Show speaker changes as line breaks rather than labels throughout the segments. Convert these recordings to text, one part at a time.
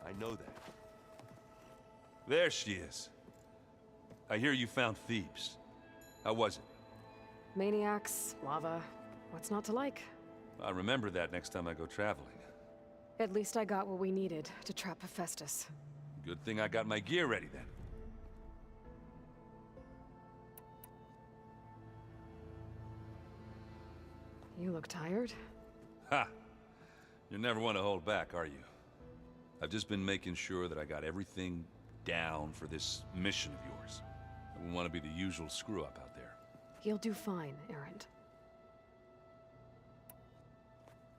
I know that. There she is. I hear you found Thebes. How was it?
Maniacs, lava. What's not to like?
I'll remember that next time I go traveling.
At least I got what we needed to trap Hephaestus.
Good thing I got my gear ready then.
You look tired.
Ha! You never want to hold back, are you? I've just been making sure that I got everything down for this mission of yours. I wouldn't want to be the usual screw-up out there.
You'll do fine, Erend.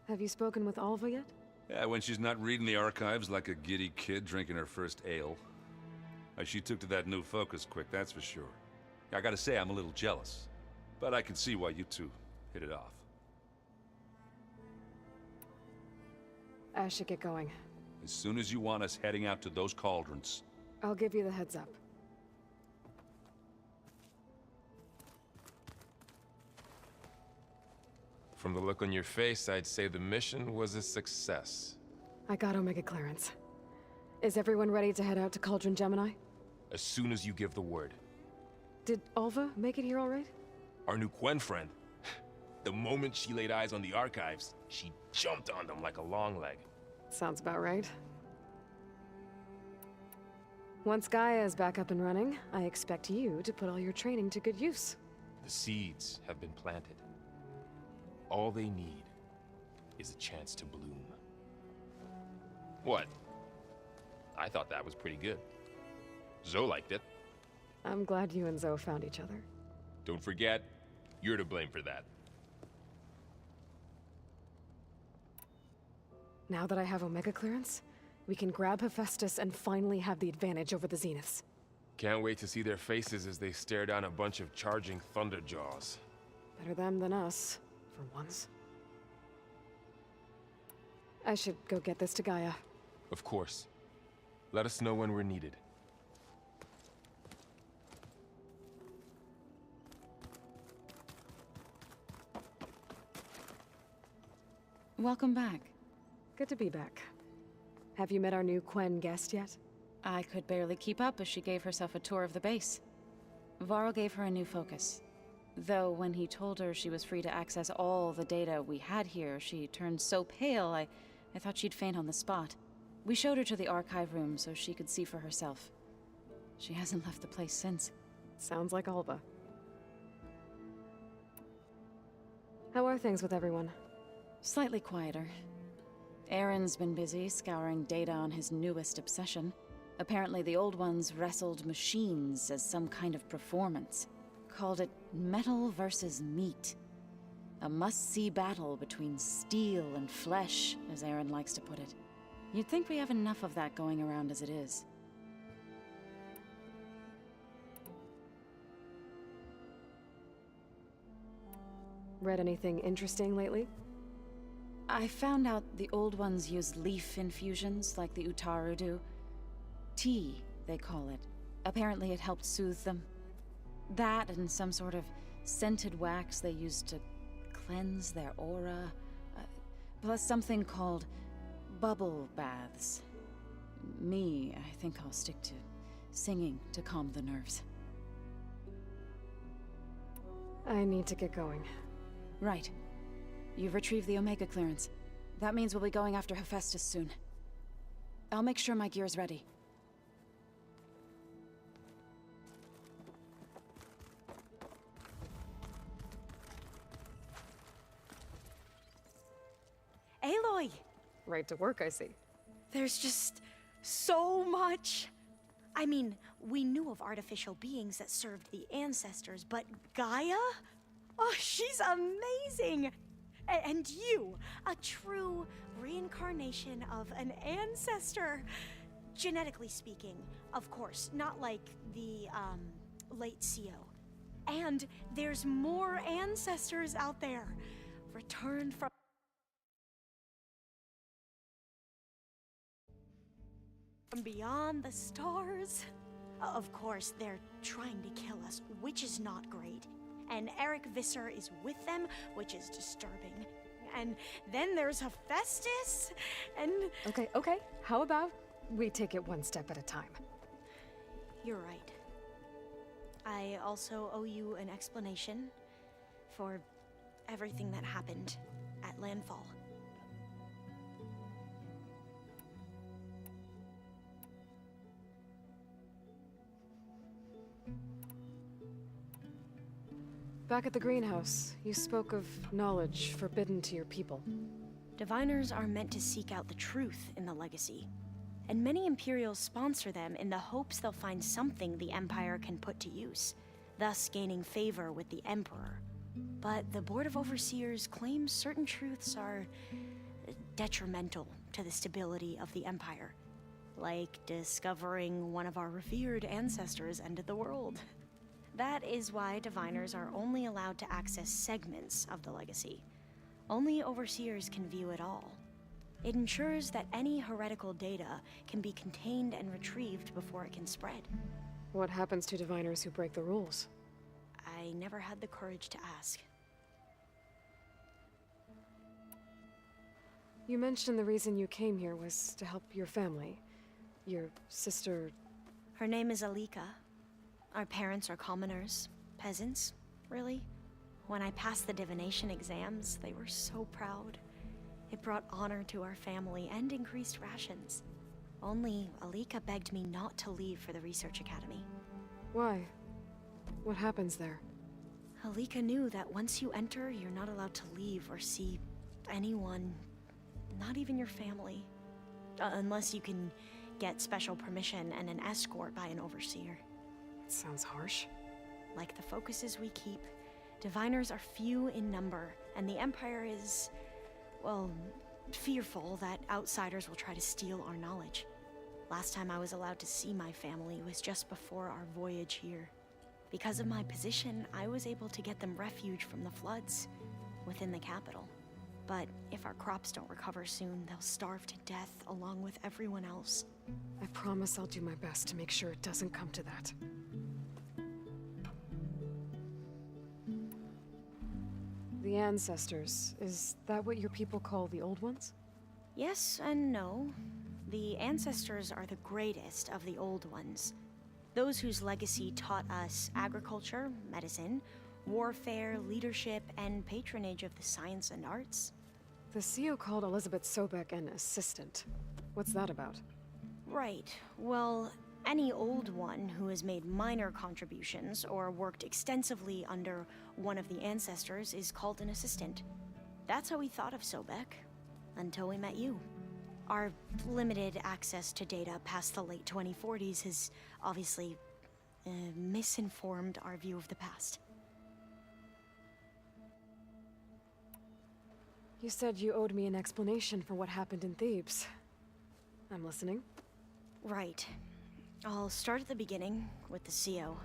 Have you spoken with Alva yet?
Yeah, when she's not reading the archives like a giddy kid drinking her first ale. She took to that new focus quick, that's for sure. I gotta say, I'm a little jealous. But I can see why you two hit it off.
I should get going.
As soon as you want us heading out to those cauldrons.
I'll give you the heads up.
From the look on your face, I'd say the mission was a success.
I got Omega clearance. Is everyone ready to head out to Cauldron Gemini?
As soon as you give the word.
Did Alva make it here all right?
Our new Quen friend. The moment she laid eyes on the archives, she jumped on them like a long leg.
Sounds about right. Once Gaia is back up and running, I expect you to put all your training to good use.
The seeds have been planted. All they need is a chance to bloom. What? I thought that was pretty good. Zoe liked it.
I'm glad you and Zoe found each other.
Don't forget, you're to blame for that.
Now that I have Omega clearance, we can grab Hephaestus and finally have the advantage over the Zeniths.
Can't wait to see their faces as they stare down a bunch of charging Thunderjaws.
Better them than us, for once. I should go get this to Gaia.
Of course. Let us know when we're needed.
Welcome back.
Good to be back. Have you met our new Quen guest yet?
I could barely keep up as she gave herself a tour of the base. Varl gave her a new focus. Though when he told her she was free to access all the data we had here, she turned so pale I thought she'd faint on the spot. We showed her to the archive room so she could see for herself. She hasn't left the place since.
Sounds like Alva. How are things with everyone?
Slightly quieter. Aaron's been busy scouring data on his newest obsession. Apparently the old ones wrestled machines as some kind of performance. Called it metal versus meat. A must-see battle between steel and flesh, as Aaron likes to put it. You'd think we have enough of that going around as it is.
Read anything interesting lately?
I found out the old ones use leaf infusions like the Utaru do. Tea, they call it. Apparently it helped soothe them. That and some sort of scented wax they used to cleanse their aura. Plus something called bubble baths. I think I'll stick to singing to calm the nerves.
I need to get going.
Right. You've retrieved the Omega clearance. That means we'll be going after Hephaestus soon. I'll make sure my gear's ready.
Aloy!
Right to work, I see.
There's just so much. I mean, we knew of artificial beings that served the ancestors, but Gaia? Oh, she's amazing! And you, a true reincarnation of an ancestor. Genetically speaking, of course, not like the, late CO. And there's more ancestors out there, returned from beyond the stars. Of course, they're trying to kill us, which is not great. And Eric Visser is with them, which is disturbing. And then there's Hephaestus, and...
Okay. How about we take it one step at a time.
You're right. I also owe you an explanation for everything that happened at Landfall.
Back at the greenhouse, you spoke of knowledge forbidden to your people.
Diviners are meant to seek out the truth in the Legacy, and many Imperials sponsor them in the hopes they'll find something the Empire can put to use, thus gaining favor with the Emperor. But the Board of Overseers claims certain truths are detrimental to the stability of the Empire, like discovering one of our revered ancestors ended the world. That is why Diviners are only allowed to access segments of the Legacy. Only Overseers can view it all. It ensures that any heretical data can be contained and retrieved before it can spread.
What happens to Diviners who break the rules?
I never had the courage to ask.
You mentioned the reason you came here was to help your family. Your sister...
Her name is Alika. Our parents are commoners, peasants, really. When I passed the divination exams, they were so proud. It brought honor to our family and increased rations. Only Alika begged me not to leave for the research academy.
Why? What happens there?
Alika knew that once you enter, you're not allowed to leave or see anyone, not even your family. Unless you can get special permission and an escort by an overseer.
Sounds harsh.
Like the focuses we keep, Diviners are few in number, and the Empire is, well, fearful that outsiders will try to steal our knowledge. Last time I was allowed to see my family was just before our voyage here. Because of my position, I was able to get them refuge from the floods within the capital. But if our crops don't recover soon, they'll starve to death along with everyone else.
I promise I'll do my best to make sure it doesn't come to that. The Ancestors, is that what your people call the Old Ones?
Yes and no. The Ancestors are the greatest of the Old Ones. Those whose legacy taught us agriculture, medicine, warfare, leadership, and patronage of the science and arts.
The CEO called Elizabeth Sobek an assistant. What's that about?
Right. Well, any Old One who has made minor contributions or worked extensively under one of the Ancestors is called an assistant. That's how we thought of Sobek, until we met you. Our limited access to data past the late 2040s has obviously misinformed our view of the past.
You said you owed me an explanation for what happened in Thebes. I'm listening.
Right. I'll start at the beginning with the CEO.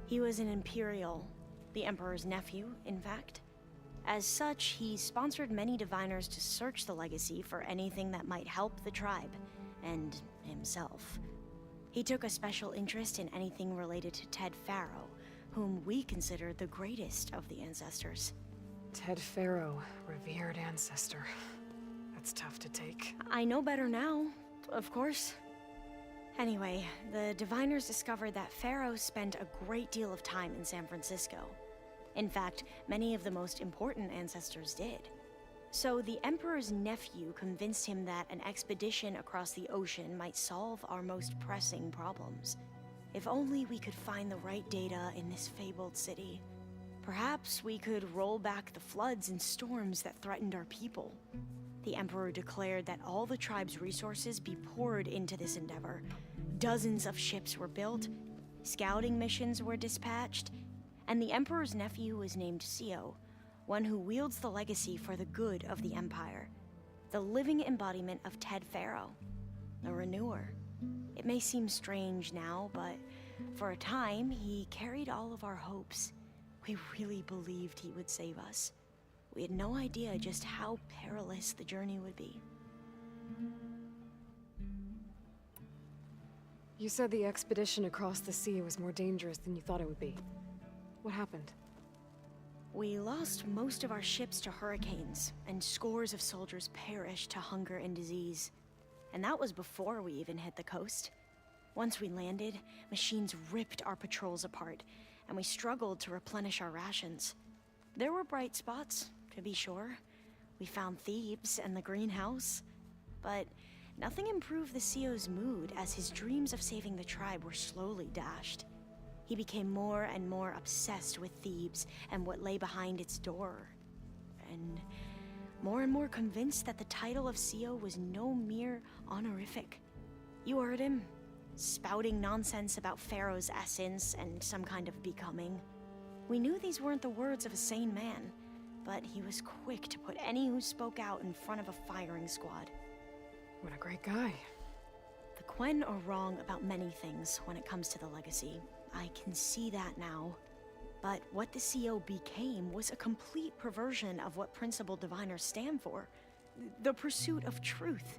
He was an Imperial, the Emperor's nephew, in fact. As such, he sponsored many Diviners to search the Legacy for anything that might help the tribe, and himself. He took a special interest in anything related to Ted Faro, whom we consider the greatest of the Ancestors.
Ted Faro, revered ancestor. That's tough to take.
I know better now, of course. Anyway, the Diviners discovered that Faro spent a great deal of time in San Francisco. In fact, many of the most important Ancestors did. So the Emperor's nephew convinced him that an expedition across the ocean might solve our most pressing problems. If only we could find the right data in this fabled city. Perhaps we could roll back the floods and storms that threatened our people. The Emperor declared that all the tribe's resources be poured into this endeavor. Dozens of ships were built, scouting missions were dispatched, and the Emperor's nephew was named CEO, one who wields the legacy for the good of the Empire. The living embodiment of Ted Faro, a renewer. It may seem strange now, but for a time, he carried all of our hopes. We really believed he would save us. We had no idea just how perilous the journey would be.
You said the expedition across the sea was more dangerous than you thought it would be. What happened?
We lost most of our ships to hurricanes, and scores of soldiers perished to hunger and disease. And that was before we even hit the coast. Once we landed, machines ripped our patrols apart, and we struggled to replenish our rations. There were bright spots, to be sure. We found Thebes and the greenhouse, but nothing improved the CEO's mood as his dreams of saving the tribe were slowly dashed. He became more and more obsessed with Thebes and what lay behind its door, and more convinced that the title of CEO was no mere honorific. You heard him, spouting nonsense about Pharaoh's essence and some kind of becoming. We knew these weren't the words of a sane man, but he was quick to put any who spoke out in front of a firing squad.
What a great guy.
The Quen are wrong about many things when it comes to the legacy. I can see that now. But what the CO became was a complete perversion of what principled diviners stand for. The pursuit of truth.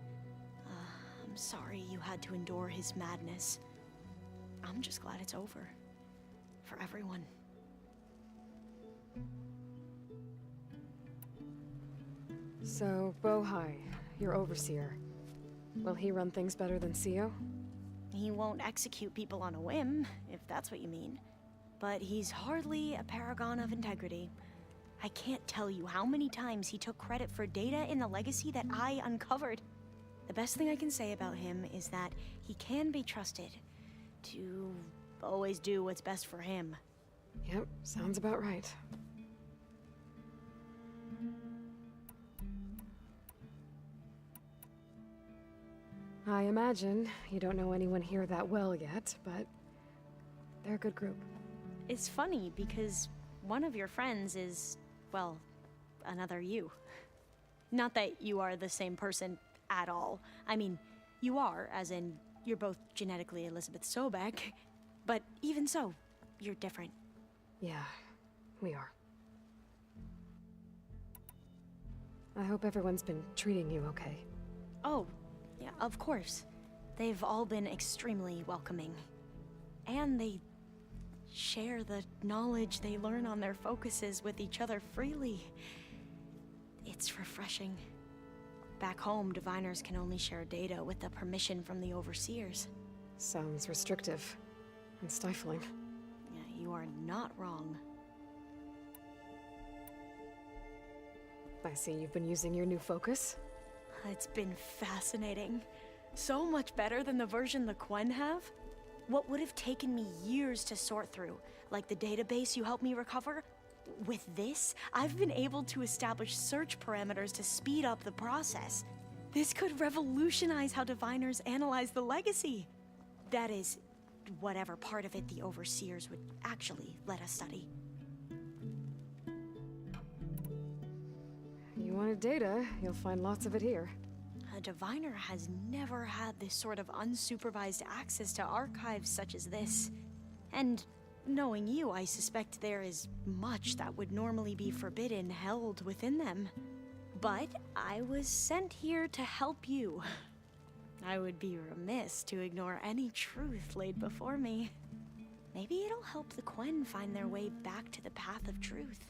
I'm sorry you had to endure his madness. I'm just glad it's over. For everyone.
So, Bohai, your overseer. Will he run things better than CEO?
He won't execute people on a whim, if that's what you mean. But he's hardly a paragon of integrity. I can't tell you how many times he took credit for data in the legacy that I uncovered. The best thing I can say about him is that he can be trusted to always do what's best for him.
Yep, sounds about right. I imagine you don't know anyone here that well yet, but they're a good group.
It's funny because one of your friends is, well, another you. Not that you are the same person at all. I mean, you are, as in, you're both genetically Elizabeth Sobek, but even so, you're different.
Yeah, we are. I hope everyone's been treating you okay.
Oh, yeah, of course. They've all been extremely welcoming. And they share the knowledge they learn on their focuses with each other freely. It's refreshing. Back home, diviners can only share data with the permission from the overseers.
Sounds restrictive and stifling.
Yeah, you are not wrong.
I see you've been using your new focus.
It's been fascinating. So much better than the version the Quen have. What would have taken me years to sort through, like the database you helped me recover, with this, I've been able to establish search parameters to speed up the process. This could revolutionize how diviners analyze the legacy. That is, whatever part of it the overseers would actually let us study.
You wanted data, you'll find lots of it here.
A diviner has never had this sort of unsupervised access to archives such as this. And knowing you, I suspect there is much that would normally be forbidden held within them. But I was sent here to help you. I would be remiss to ignore any truth laid before me. Maybe it'll help the Quen find their way back to the path of truth.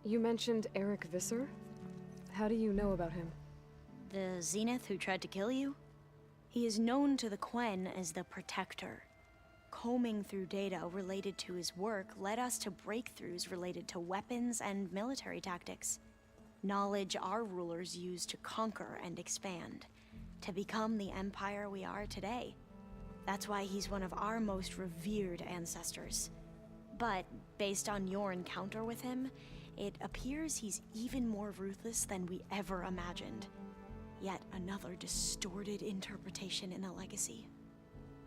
You mentioned Eric Visser? How do you know about him?
The Zenith who tried to kill you? He is known to the Quen as the Protector. Combing through data related to his work led us to breakthroughs related to weapons and military tactics. Knowledge our rulers used to conquer and expand, to become the empire we are today. That's why he's one of our most revered ancestors. But based on your encounter with him, it appears he's even more ruthless than we ever imagined. Yet another distorted interpretation in the legacy.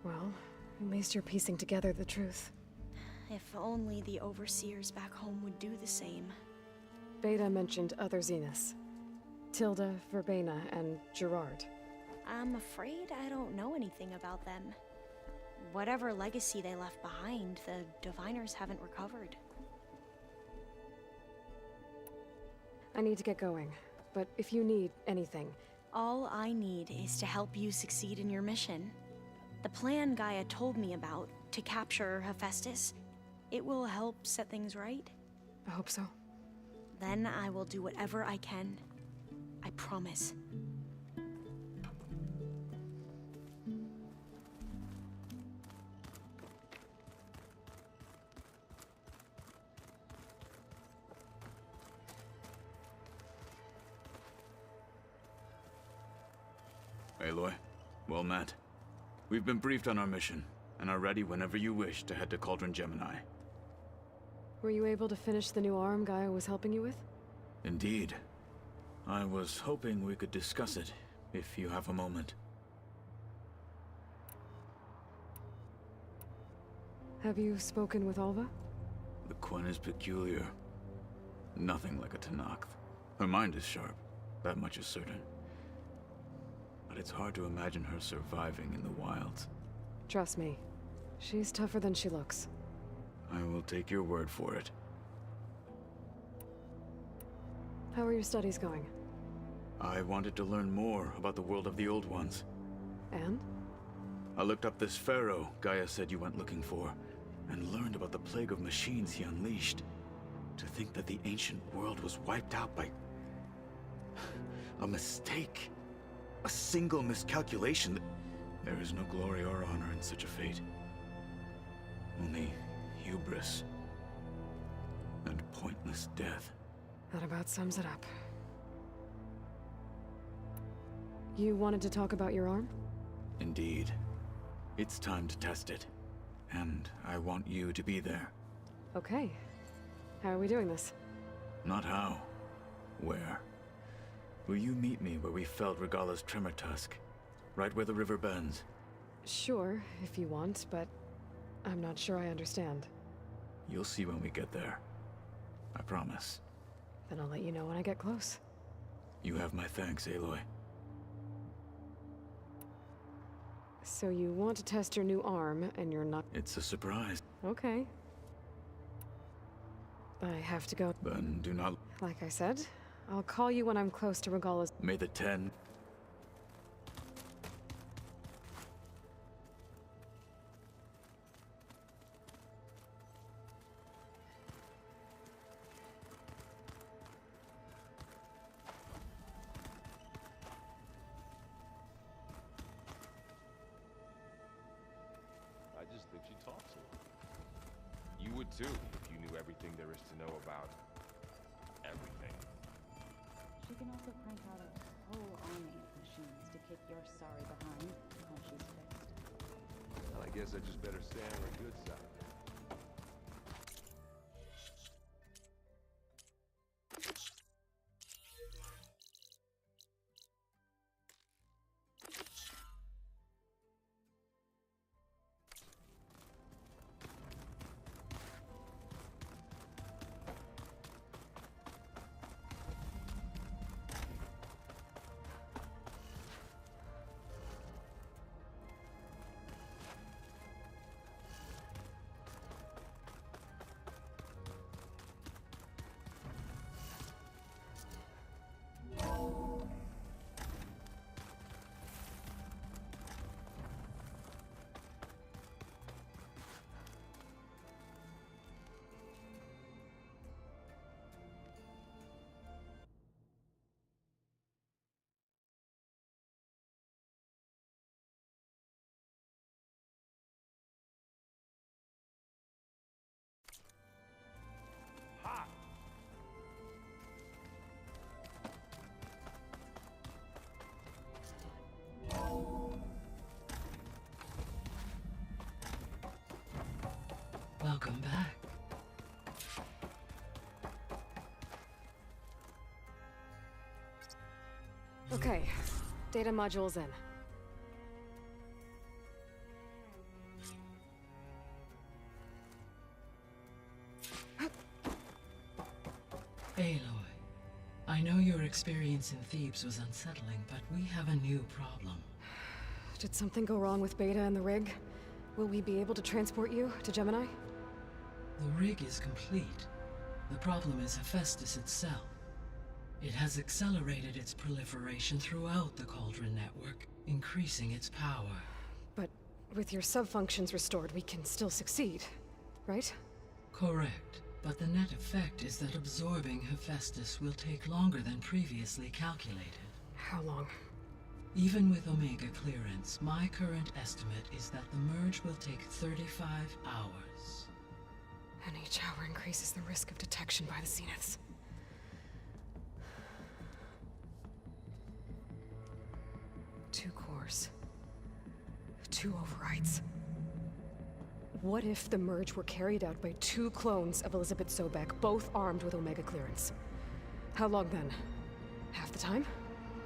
Well, at least you're piecing together the truth.
If only the overseers back home would do the same.
Beta mentioned other Zeniths. Tilda, Verbena, and Gerard.
I'm afraid I don't know anything about them. Whatever legacy they left behind, the diviners haven't recovered.
I need to get going, but if you need anything...
All I need is to help you succeed in your mission. The plan Gaia told me about, to capture Hephaestus, it will help set things right.
I hope so.
Then I will do whatever I can. I promise.
Aloy, well met. We've been briefed on our mission, and are ready whenever you wish to head to Cauldron Gemini.
Were you able to finish the new arm Gaia was helping you with?
Indeed. I was hoping we could discuss it, if you have a moment.
Have you spoken with Alva?
The Quen is peculiar. Nothing like a Tenakth. Her mind is sharp, that much is certain. But it's hard to imagine her surviving in the wilds.
Trust me, she's tougher than she looks.
I will take your word for it.
How are your studies going?
I wanted to learn more about the world of the Old Ones.
And?
I looked up this pharaoh Gaia said you went looking for, and learned about the plague of machines he unleashed. To think that the ancient world was wiped out by a mistake. A single miscalculation. There is no glory or honor in such a fate. Only hubris and pointless death.
That about sums it up. You wanted to talk about your arm?
Indeed. It's time to test it. And I want you to be there.
Okay. How are we doing this?
Not how. Where? Will you meet me where we felled Regalla's Tremor Tusk? Right where the river bends?
Sure, if you want, but I'm not sure I understand.
You'll see when we get there. I promise.
Then I'll let you know when I get close.
You have my thanks, Aloy.
So you want to test your new arm, and you're not...
It's a surprise.
Okay. I have to go.
Then do not...
Like I said, I'll call you when I'm close to Regalla's...
May the 10...
I just think she talks a lot. You would too, if you knew everything there is to know about everything.
She can also crank out a whole army of machines to kick your sorry behind while she's fixed.
Well, I guess I just better stay on her good side.
Welcome back.
Okay, data module's in.
Aloy, I know your experience in Thebes was unsettling, but we have a new problem.
Did something go wrong with Beta and the rig? Will we be able to transport you to Gemini?
The rig is complete. The problem is Hephaestus itself. It has accelerated its proliferation throughout the Cauldron network, increasing its power.
But with your sub-functions restored, we can still succeed, right?
Correct. but the net effect is that absorbing Hephaestus will take longer than previously calculated.
How long?
Even with Omega clearance, my current estimate is that the merge will take 35 hours.
And each hour increases the risk of detection by the Zeniths. Two cores. Two overrides. What if the merge were carried out by two clones of Elizabeth Sobek, both armed with Omega clearance? How long then? Half the time?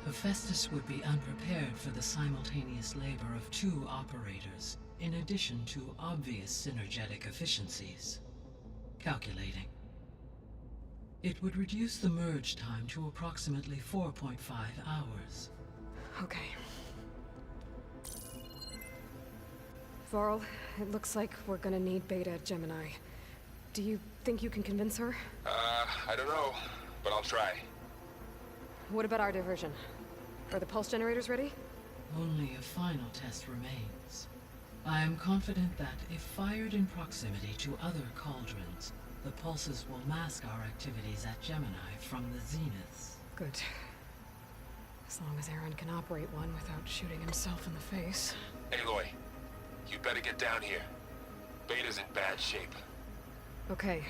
Hephaestus would be unprepared for the simultaneous labor of two operators, in addition to obvious synergetic efficiencies. Calculating. It would reduce the merge time to approximately 4.5 hours.
Okay. Varl, it looks like we're gonna need Beta at Gemini. Do you think you can convince her?
I don't know, but I'll try.
What about our diversion? Are the pulse generators ready?
Only a final test remains. I am confident that, if fired in proximity to other cauldrons, the pulses will mask our activities at Gemini from the Zeniths.
Good. As long as Aaron can operate one without shooting himself in the face.
Aloy, you better get down here. Beta's in bad shape.
Okay.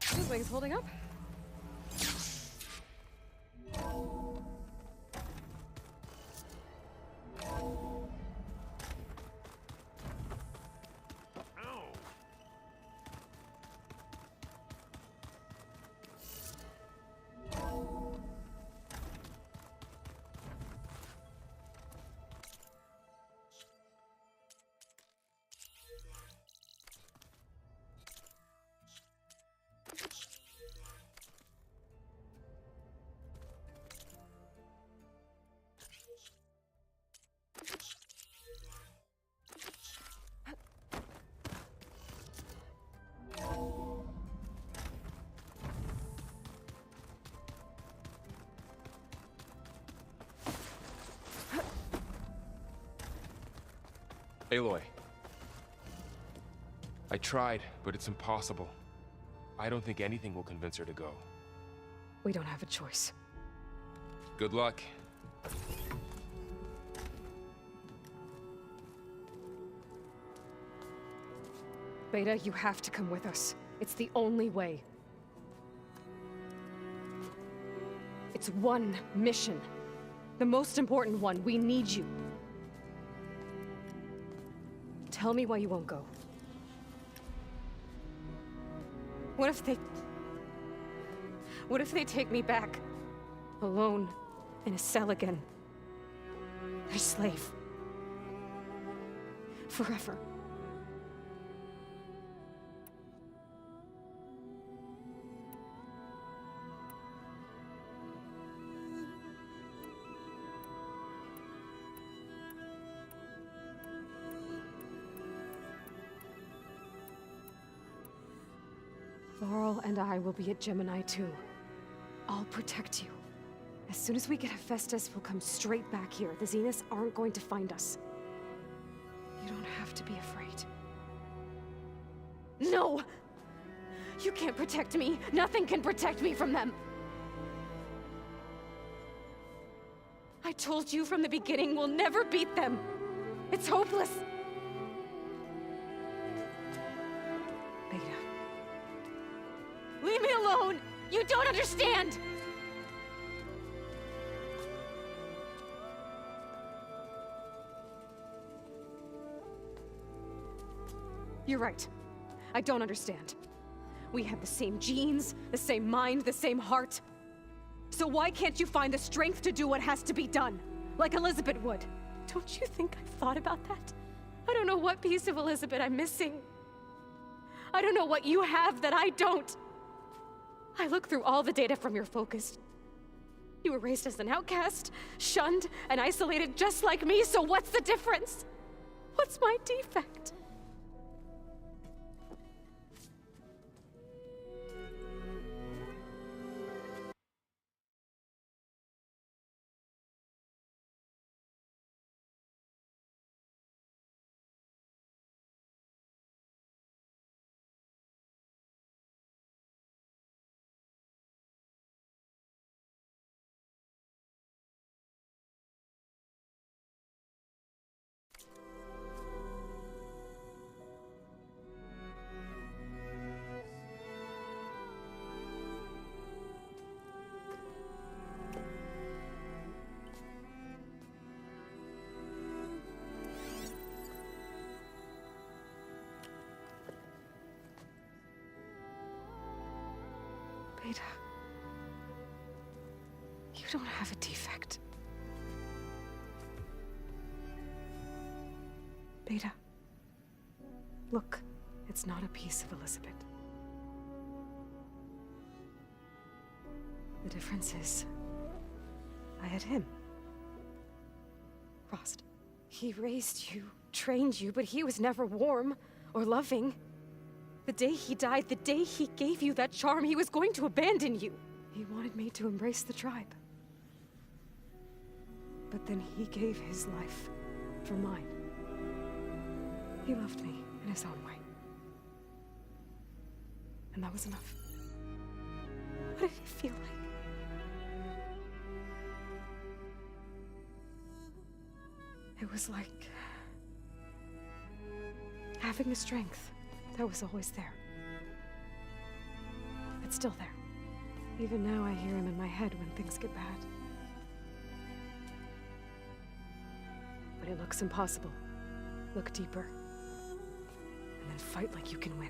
His wings holding up?
Aloy. I tried, but it's impossible. I don't think anything will convince her to go.
We don't have a choice.
Good luck.
Beta, you have to come with us. It's the only way. It's one mission. The most important one. We need you. Tell me why you won't go. What if they take me back? Alone, in a cell again. A slave. Forever. Varl and I will be at Gemini too. I'll protect you. As soon as we get Hephaestus, we'll come straight back here. The Zeniths aren't going to find us. You don't have to be afraid. No! You can't protect me. Nothing can protect me from them. I told you from the beginning we'll never beat them. It's hopeless. Beta. Leave me alone! You don't understand! You're right. I don't understand. We have the same genes, the same mind, the same heart. So why can't you find the strength to do what has to be done? Like Elizabeth would. Don't you think I've thought about that? I don't know what piece of Elizabeth I'm missing. I don't know what you have that I don't. I look through all the data from your focus. You were raised as an outcast, shunned, and isolated just like me, so what's the difference? What's my defect? Beta. You don't have a defect. Beta. Look, it's not a piece of Elizabeth. The difference is, I had him. Rost. He raised you, trained you, but he was never warm or loving. The day he died, the day he gave you that charm, he was going to abandon you. He wanted me to embrace the tribe. But then he gave his life for mine. He loved me in his own way. And that was enough. What did it feel like? It was like having the strength that was always there. It's still there. Even now I hear him in my head when things get bad. But it looks impossible. Look deeper. And then fight like you can win.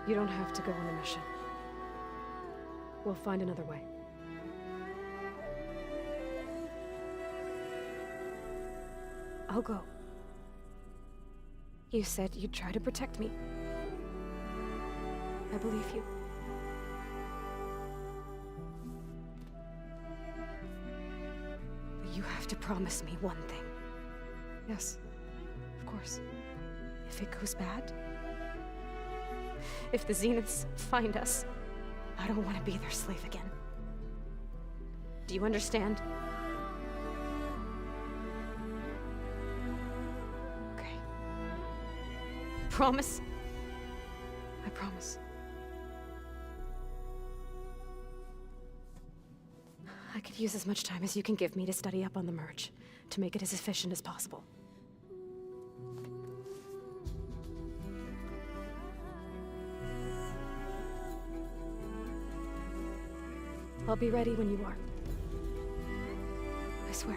You don't have to go on the mission. We'll find another way. I'll go. You said you'd try to protect me. I believe you. But you have to promise me one thing. Yes, of course. If it goes bad, if the Zeniths find us, I don't want to be their slave again. Do you understand? Okay. Promise? I promise. I could use as much time as you can give me to study up on the merge, to make it as efficient as possible. I'll be ready when you are. I swear.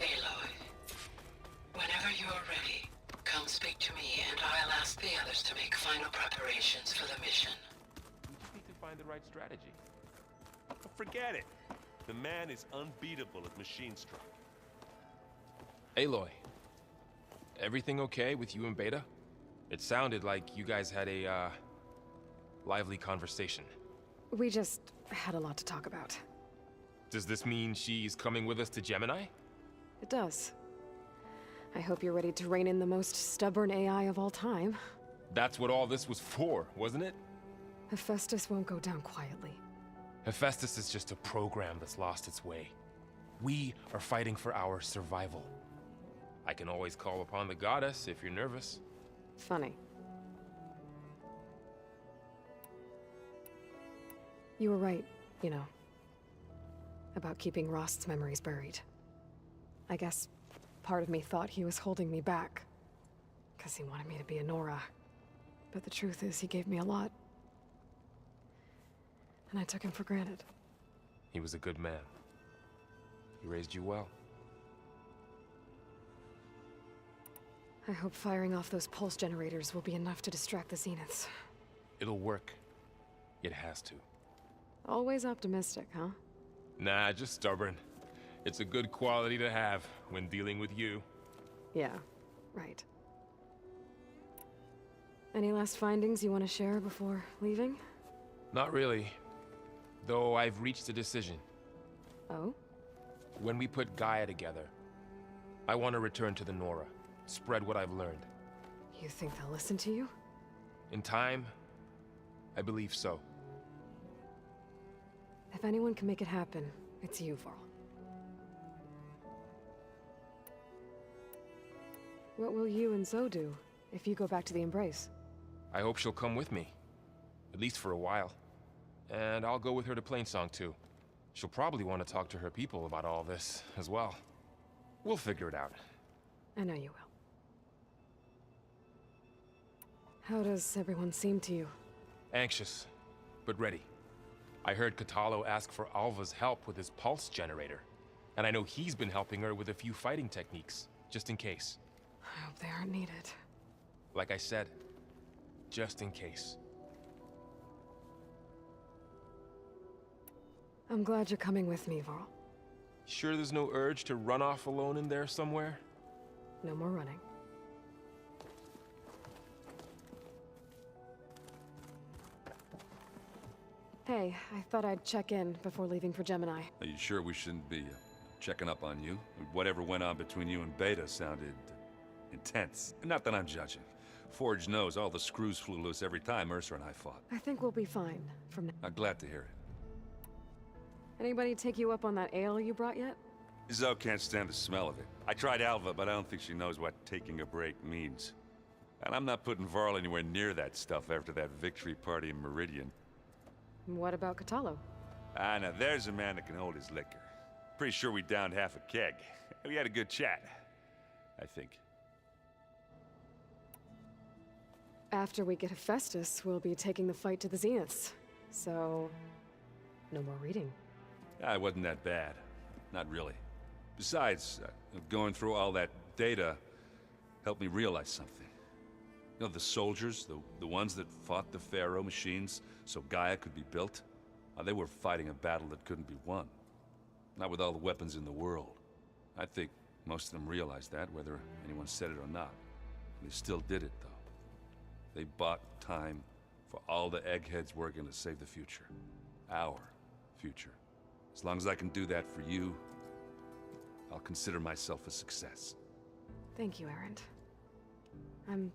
Aloy, whenever you're ready, come speak to me and I'll ask the others to make final preparations for the mission.
We just need to find the right strategy.
Forget it. The man is unbeatable at machine struck.
Aloy, everything okay with you and Beta? It sounded like you guys had a, lively conversation.
We just had a lot to talk about.
Does this mean she's coming with us to Gemini?
It does. I hope you're ready to rein in the most stubborn AI of all time.
That's what all this was for, wasn't it?
Hephaestus won't go down quietly.
Hephaestus is just a program that's lost its way. We are fighting for our survival. I can always call upon the goddess if you're nervous.
Funny. You were right, you know, about keeping Rost's memories buried. I guess part of me thought he was holding me back, because he wanted me to be a Nora. But the truth is, he gave me a lot. And I took him for granted.
He was a good man. He raised you well.
I hope firing off those pulse generators will be enough to distract the Zeniths.
It'll work. It has to.
Always optimistic, huh?
Nah, just stubborn. It's a good quality to have when dealing with you.
Yeah, right. Any last findings you want to share before leaving?
Not really. Though I've reached a decision.
Oh?
When we put Gaia together, I want to return to the Nora. Spread what I've learned.
You think they'll listen to you?
In time, I believe so.
If anyone can make it happen, it's you, Varl. What will you and Zoe do if you go back to the Embrace?
I hope she'll come with me. At least for a while. And I'll go with her to Plainsong too. She'll probably want to talk to her people about all this as well. We'll figure it out.
I know you will. How does everyone seem to you?
Anxious, but ready. I heard Kotallo ask for Alva's help with his pulse generator. And I know he's been helping her with a few fighting techniques, just in case.
I hope they aren't needed.
Like I said, just in case.
I'm glad you're coming with me, Varl.
Sure there's no urge to run off alone in there somewhere?
No more running. Hey, I thought I'd check in before leaving for Gemini.
Are you sure we shouldn't be checking up on you? Whatever went on between you and Beta sounded intense. Not that I'm judging. Forge knows all the screws flew loose every time Mercer and I fought.
I think we'll be fine from now.
I'm glad to hear it.
Anybody take you up on that ale you brought yet?
Zoe can't stand the smell of it. I tried Alva, but I don't think she knows what taking a break means. And I'm not putting Varl anywhere near that stuff after that victory party in Meridian.
What about Kotallo?
Ah, now there's a man that can hold his liquor. Pretty sure we downed half a keg. We had a good chat, I think.
After we get Hephaestus, we'll be taking the fight to the Zeniths. So, no more reading.
Ah, it wasn't that bad. Not really. Besides, going through all that data helped me realize something. You know, the soldiers, the ones that fought the Pharaoh machines so Gaia could be built, they were fighting a battle that couldn't be won. Not with all the weapons in the world. I think most of them realized that, whether anyone said it or not. They still did it, though. They bought time for all the eggheads working to save the future. Our future. As long as I can do that for you, I'll consider myself a success.
Thank you, Erend. I'm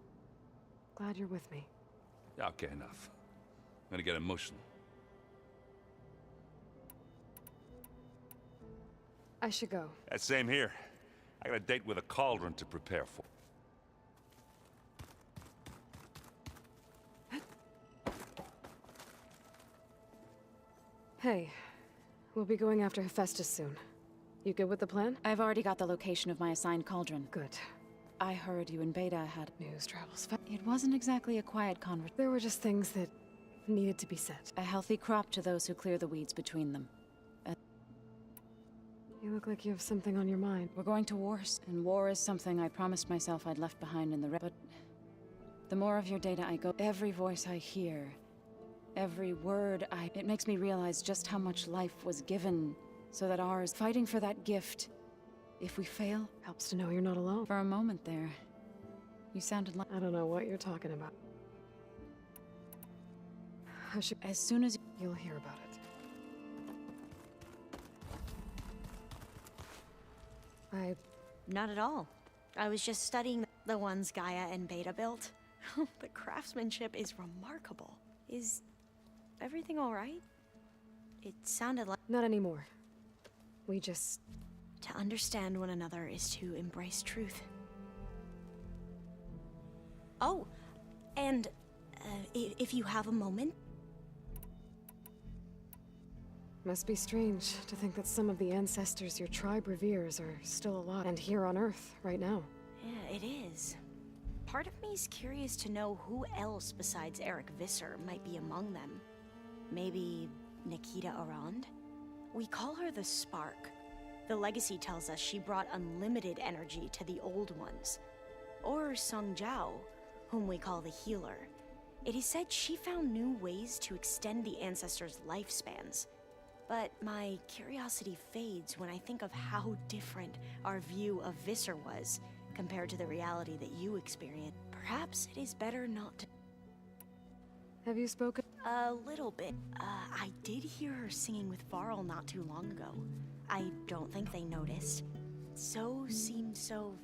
glad you're with me.
Okay, enough. I'm gonna get emotional.
I should go.
Same here. I got a date with a cauldron to prepare for.
Hey, we'll be going after Hephaestus soon. You good with the plan?
I've already got the location of my assigned cauldron.
Good.
I heard you and Beta had...
News travels fast.
It wasn't exactly a quiet conversation.
There were just things that needed to be said.
A healthy crop to those who clear the weeds between them.
You look like you have something on your mind.
We're going to wars, and war is something I promised myself I'd left behind in the But the more of your data I go, every voice I hear, every word it makes me realize just how much life was given so that ours, fighting for that gift, if we fail,
Helps to know you're not alone.
for a moment there, you sounded like...
I don't know what you're talking about.
As soon as...
You'll hear about it.
Not at all. I was just studying the ones Gaia and Beta built. The craftsmanship is remarkable. Is everything all right? It sounded like...
Not anymore. We just...
To understand one another is to embrace truth. Oh, and if you have a moment...
Must be strange to think that some of the ancestors your tribe reveres are still alive and here on Earth right now.
Yeah, it is. Part of me's curious to know who else besides Eric Visser might be among them. Maybe Nikita Arand? We call her the Spark. The legacy tells us she brought unlimited energy to the old ones. Or Sung Jiao, whom we call the Healer. It is said she found new ways to extend the ancestors' lifespans. But my curiosity fades when I think of how different our view of Visser was compared to the reality that you experienced. Perhaps it is better not to...
Have you spoken?
A little bit. I did hear her singing with Varl not too long ago. I don't think they noticed. So seemed so...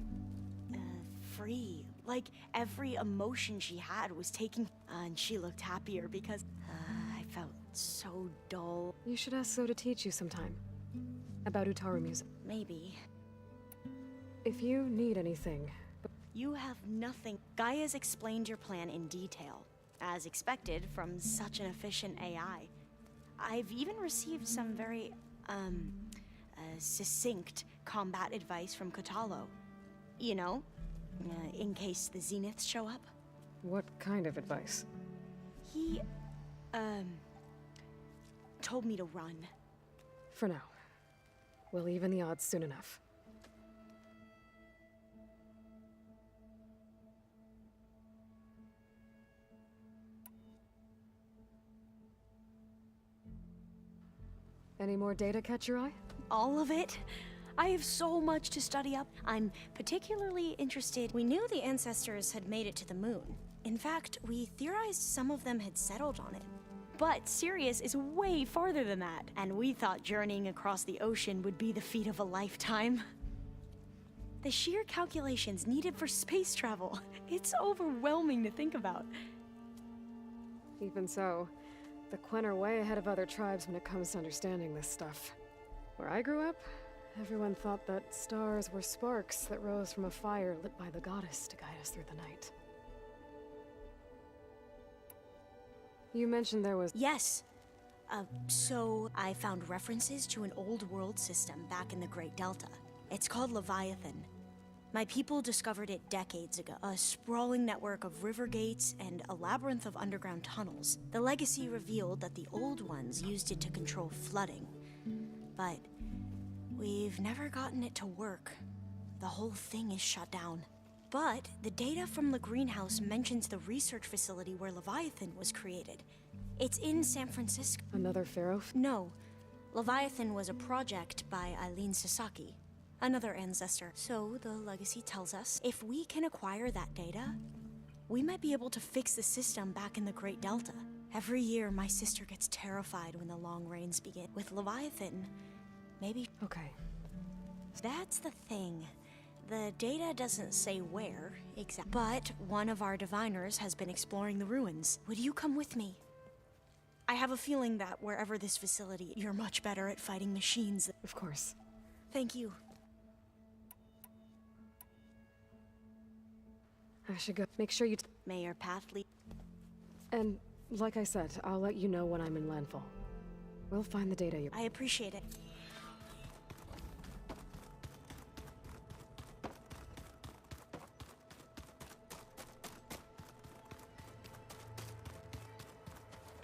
free. Like every emotion she had was taking... and she looked happier because... I felt so dull.
You should ask Zoe to teach you sometime. About Utaru music.
Maybe.
If you need anything...
You have nothing. Gaia's explained your plan in detail. as expected from such an efficient AI. I've even received some very, succinct combat advice from Kotallo. You know, in case the Zeniths show up.
What kind of advice?
He, told me to run.
For now. We'll even the odds soon enough. Any more data catch your eye?
All of it? I have so much to study up. I'm particularly interested. We knew the ancestors had made it to the moon. In fact, we theorized some of them had settled on it. But Sirius is way farther than that, and we thought journeying across the ocean would be the feat of a lifetime. The sheer calculations needed for space travel, it's overwhelming to think about.
Even so, the Quen are way ahead of other tribes when it comes to understanding this stuff. Where I grew up, everyone thought that stars were sparks that rose from a fire lit by the goddess to guide us through the night. You mentioned there was...
Yes. So I found references to an old world system back in the Great Delta. It's called Leviathan. My people discovered it decades ago. A sprawling network of river gates and a labyrinth of underground tunnels. The legacy revealed that the old ones used it to control flooding. But we've never gotten it to work. The whole thing is shut down. But the data from the greenhouse mentions the research facility where Leviathan was created. It's in San Francisco.
Another pharaoh?
No. Leviathan was a project by Eileen Sasaki, another ancestor. So the legacy tells us if we can acquire that data, we might be able to fix the system back in the Great Delta. Every year, my sister gets terrified when the long rains begin. With Leviathan, maybe...
Okay.
That's the thing. The data doesn't say where exactly, but one of our diviners has been exploring the ruins. Would you come with me? I have a feeling that wherever this facility, you're much better at fighting machines.
Of course.
Thank you.
I should go. Make sure you...
May your path lead...
And, like I said, I'll let you know when I'm in landfall. We'll find the data you...
I appreciate it.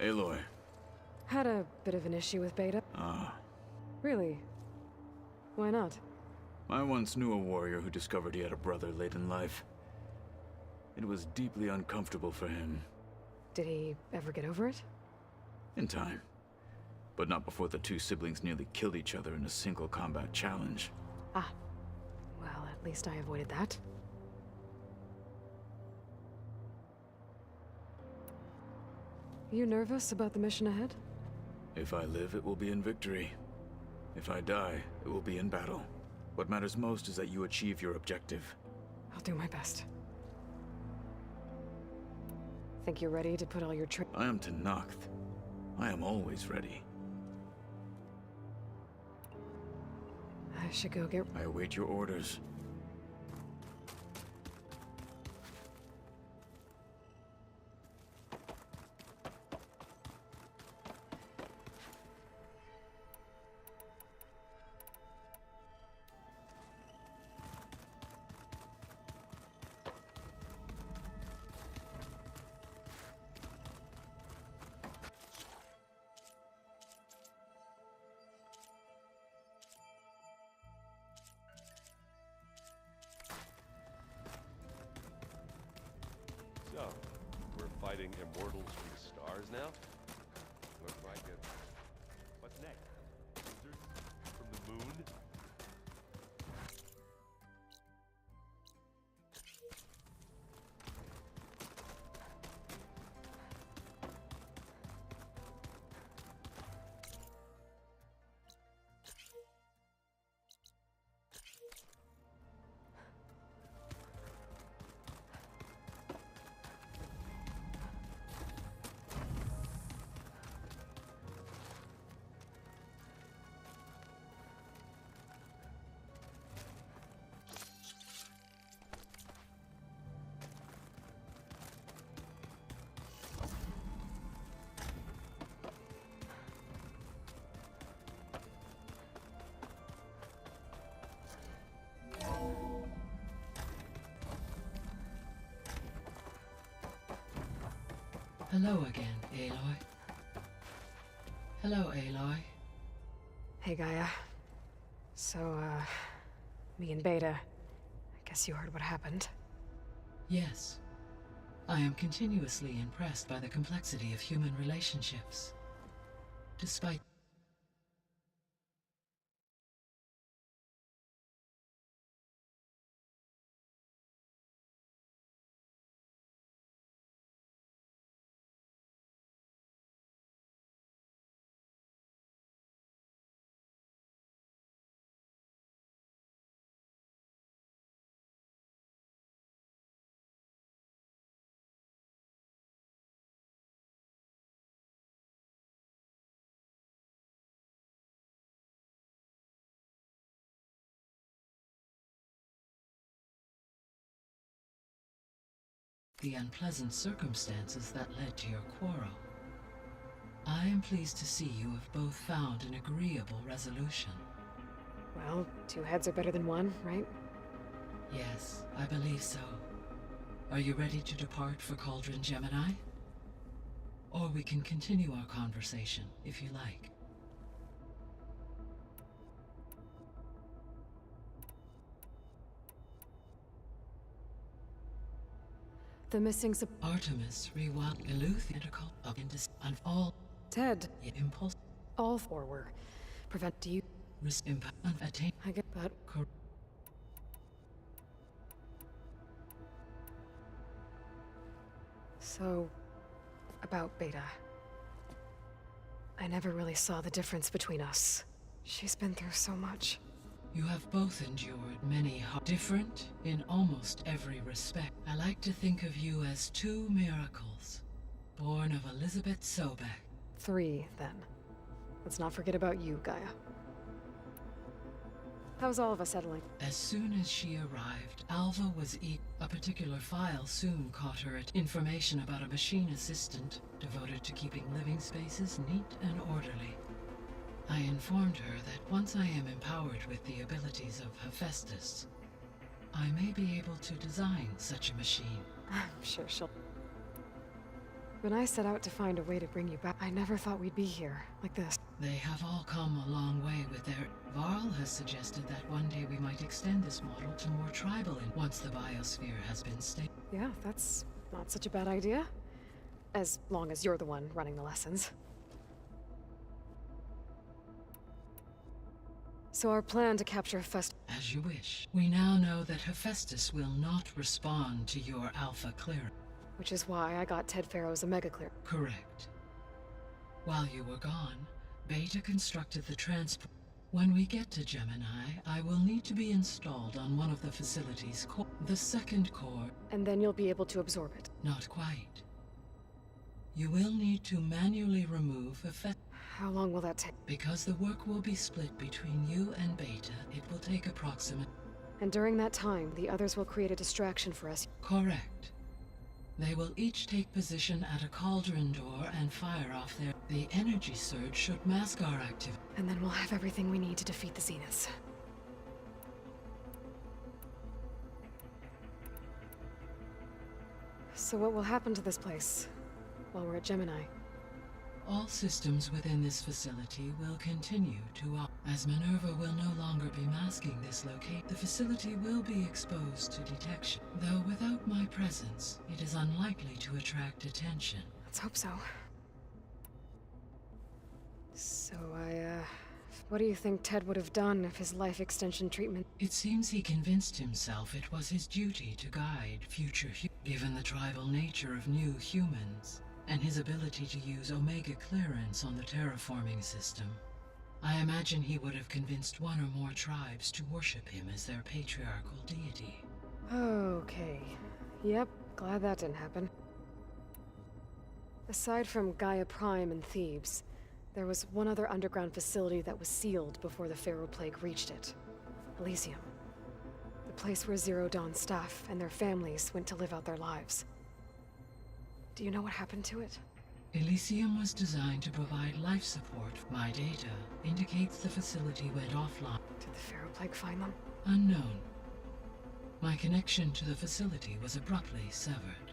Aloy.
Had a bit of an issue with Beta.
Ah.
Really? Why not?
I once knew a warrior who discovered he had a brother late in life. It was deeply uncomfortable for him.
Did he ever get over it?
In time. But not before the two siblings nearly killed each other in a single combat challenge.
Ah. Well, at least I avoided that. You nervous about the mission ahead?
If I live, it will be in victory. If I die, it will be in battle. What matters most is that you achieve your objective.
I'll do my best. Think you're ready to put all your
I am Tenakth. I am always ready.
I should go get...
I await your orders.
So, we're fighting immortals from the stars now? Looks like it. What's next? Lizards from the moon?
Hello again, Aloy. Hello, Aloy.
Hey, Gaia. So, me and Beta. I guess you heard what happened.
Yes. I am continuously impressed by the complexity of human relationships. Despite the unpleasant circumstances that led to your quarrel, I am pleased to see you have both found an agreeable resolution.
Well, two heads are better than one, right?
Yes, I believe so. Are you ready to depart for Cauldron Gemini? Or we can continue our conversation, if you like.
The missing
Artemis rewound Eluth intercol up into and all
Ted.
impulse
All four were. Prevent you.
impact and attain.
I get that. So, about Beta. I never really saw the difference between us. She's been through so much.
You have both endured many different in almost every respect. I like to think of you as two miracles, born of Elizabeth Sobek.
3, then. Let's not forget about you, Gaia. How's all of us settling?
As soon as she arrived, Alva was a particular file soon caught her at information about a machine assistant devoted to keeping living spaces neat and orderly. I informed her that once I am empowered with the abilities of Hephaestus, I may be able to design such a machine.
I'm sure she'll... When I set out to find a way to bring you back, I never thought we'd be here, like this.
They have all come a long way with their... Varl has suggested that one day we might extend this model to more tribal once the biosphere has been stable.
Yeah, that's not such a bad idea. As long as you're the one running the lessons. So our plan to capture Hephaestus...
As you wish. We now know that Hephaestus will not respond to your Alpha clearance.
Which is why I got Ted Farrow's Omega Clear.
Correct. While you were gone, Beta constructed the transport. When we get to Gemini, I will need to be installed on one of the facility's core. The second core.
And then you'll be able to absorb it.
Not quite. You will need to manually remove Hephaestus.
How long will that take?
Because the work will be split between you and Beta, it will take approximately...
And during that time, the others will create a distraction for us.
Correct. They will each take position at a cauldron door and fire off their... The energy surge should mask our activity.
And then we'll have everything we need to defeat the Zeniths. So what will happen to this place while we're at Gemini?
All systems within this facility will continue to op. As Minerva will no longer be masking this location, the facility will be exposed to detection. Though without my presence, it is unlikely to attract attention.
Let's hope so. So what do you think Ted would have done if his life extension treatment...
It seems he convinced himself it was his duty to guide future given the tribal nature of new humans, and his ability to use Omega clearance on the terraforming system. I imagine he would have convinced one or more tribes to worship him as their patriarchal deity.
Okay. Yep, glad that didn't happen. Aside from Gaia Prime and Thebes, there was one other underground facility that was sealed before the Pharaoh Plague reached it. Elysium. The place where Zero Dawn staff and their families went to live out their lives. Do you know what happened to it?
Elysium was designed to provide life support. My data indicates the facility went offline.
Did the Pharaoh Plague find them?
Unknown. My connection to the facility was abruptly severed.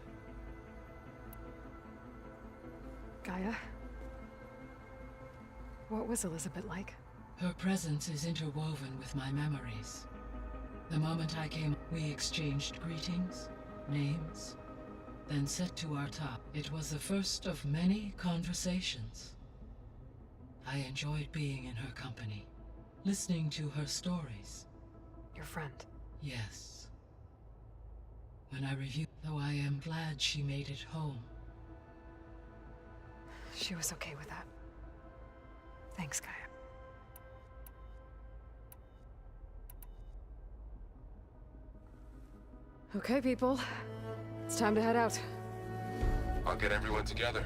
Gaia? What was Elizabeth like?
Her presence is interwoven with my memories. The moment I came, we exchanged greetings, names, then set to our top. It was the first of many conversations. I enjoyed being in her company, listening to her stories.
Your friend.
Yes. When I reviewed, though I am glad she made it home.
She was okay with that. Thanks, Gaia. Okay, people. It's time to head out.
I'll get everyone together.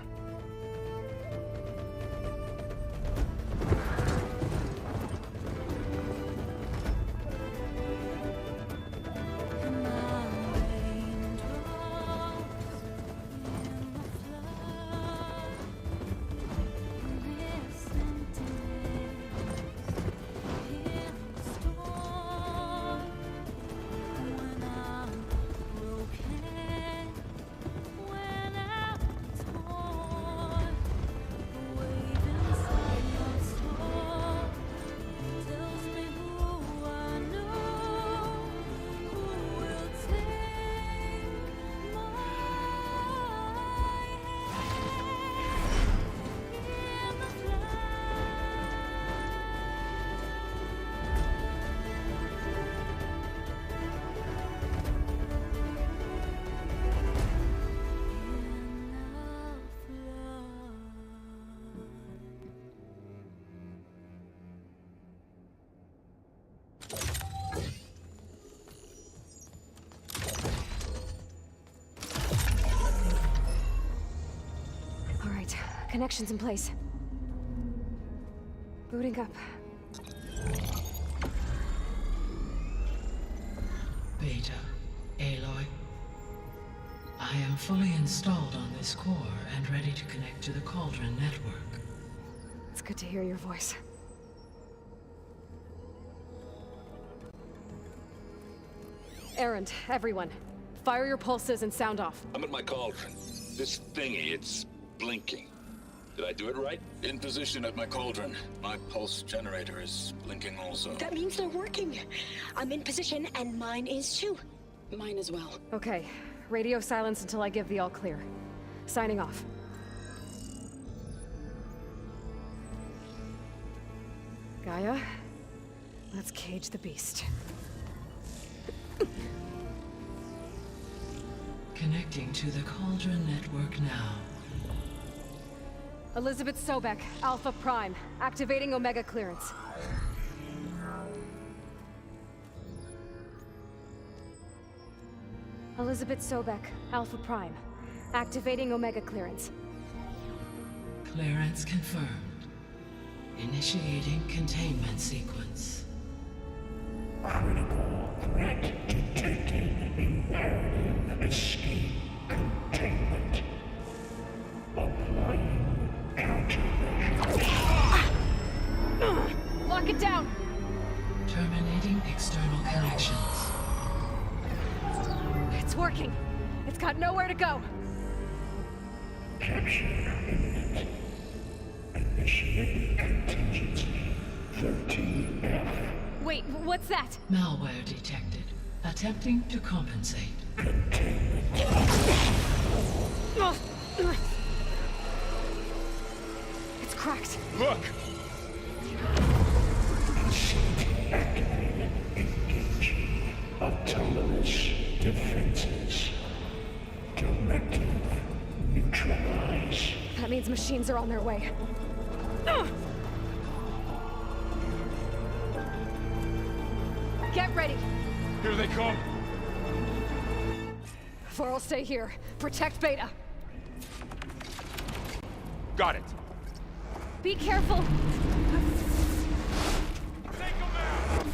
Connections in place. Booting up.
Beta, Aloy. I am fully installed on this core and ready to connect to the Cauldron network.
It's good to hear your voice. Erend, everyone. Fire your pulses and sound off.
I'm at my cauldron. This thingy, it's blinking. Did I do it right?
In position at my cauldron. My pulse generator is blinking also.
That means they're working. I'm in position, and mine is too.
Mine as well.
Okay. Radio silence until I give the all clear. Signing off. Gaia, let's cage the beast.
Connecting to the Cauldron network now.
Elizabeth Sobek, Alpha Prime, activating Omega clearance. Elizabeth Sobek, Alpha Prime, activating Omega clearance.
Clearance confirmed. Initiating containment sequence.
Critical threat detected. Imperative escape containment. Applying countermeasures.
Lock it down!
Terminating external connections.
It's working. It's got nowhere to go.
Capture imminent. Initiating contingency 13F.
Wait, what's that?
Malware detected. Attempting to compensate.
It's cracked.
Look!
Activated. Engaging autonomous defenses. Directive. Neutralize.
That means machines are on their way. Get ready.
Here they come!
Vor'll stay here. Protect Beta.
Got it!
Be careful.
Take them out!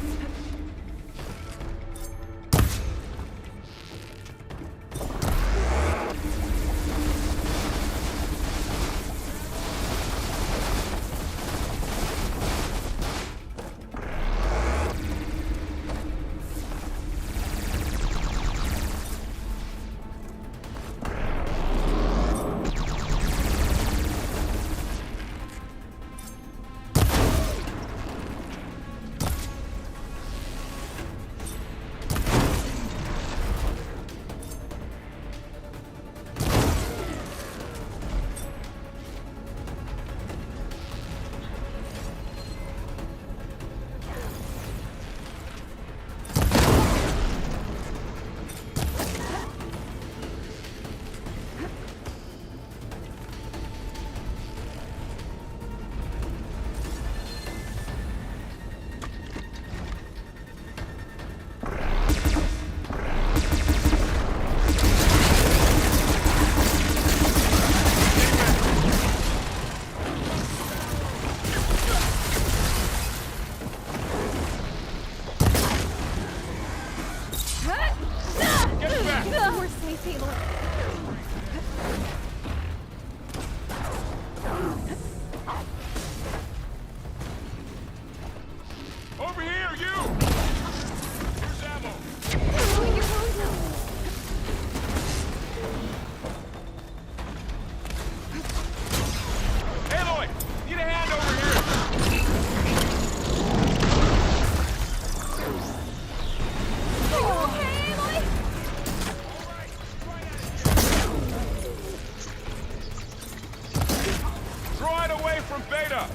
from Beta!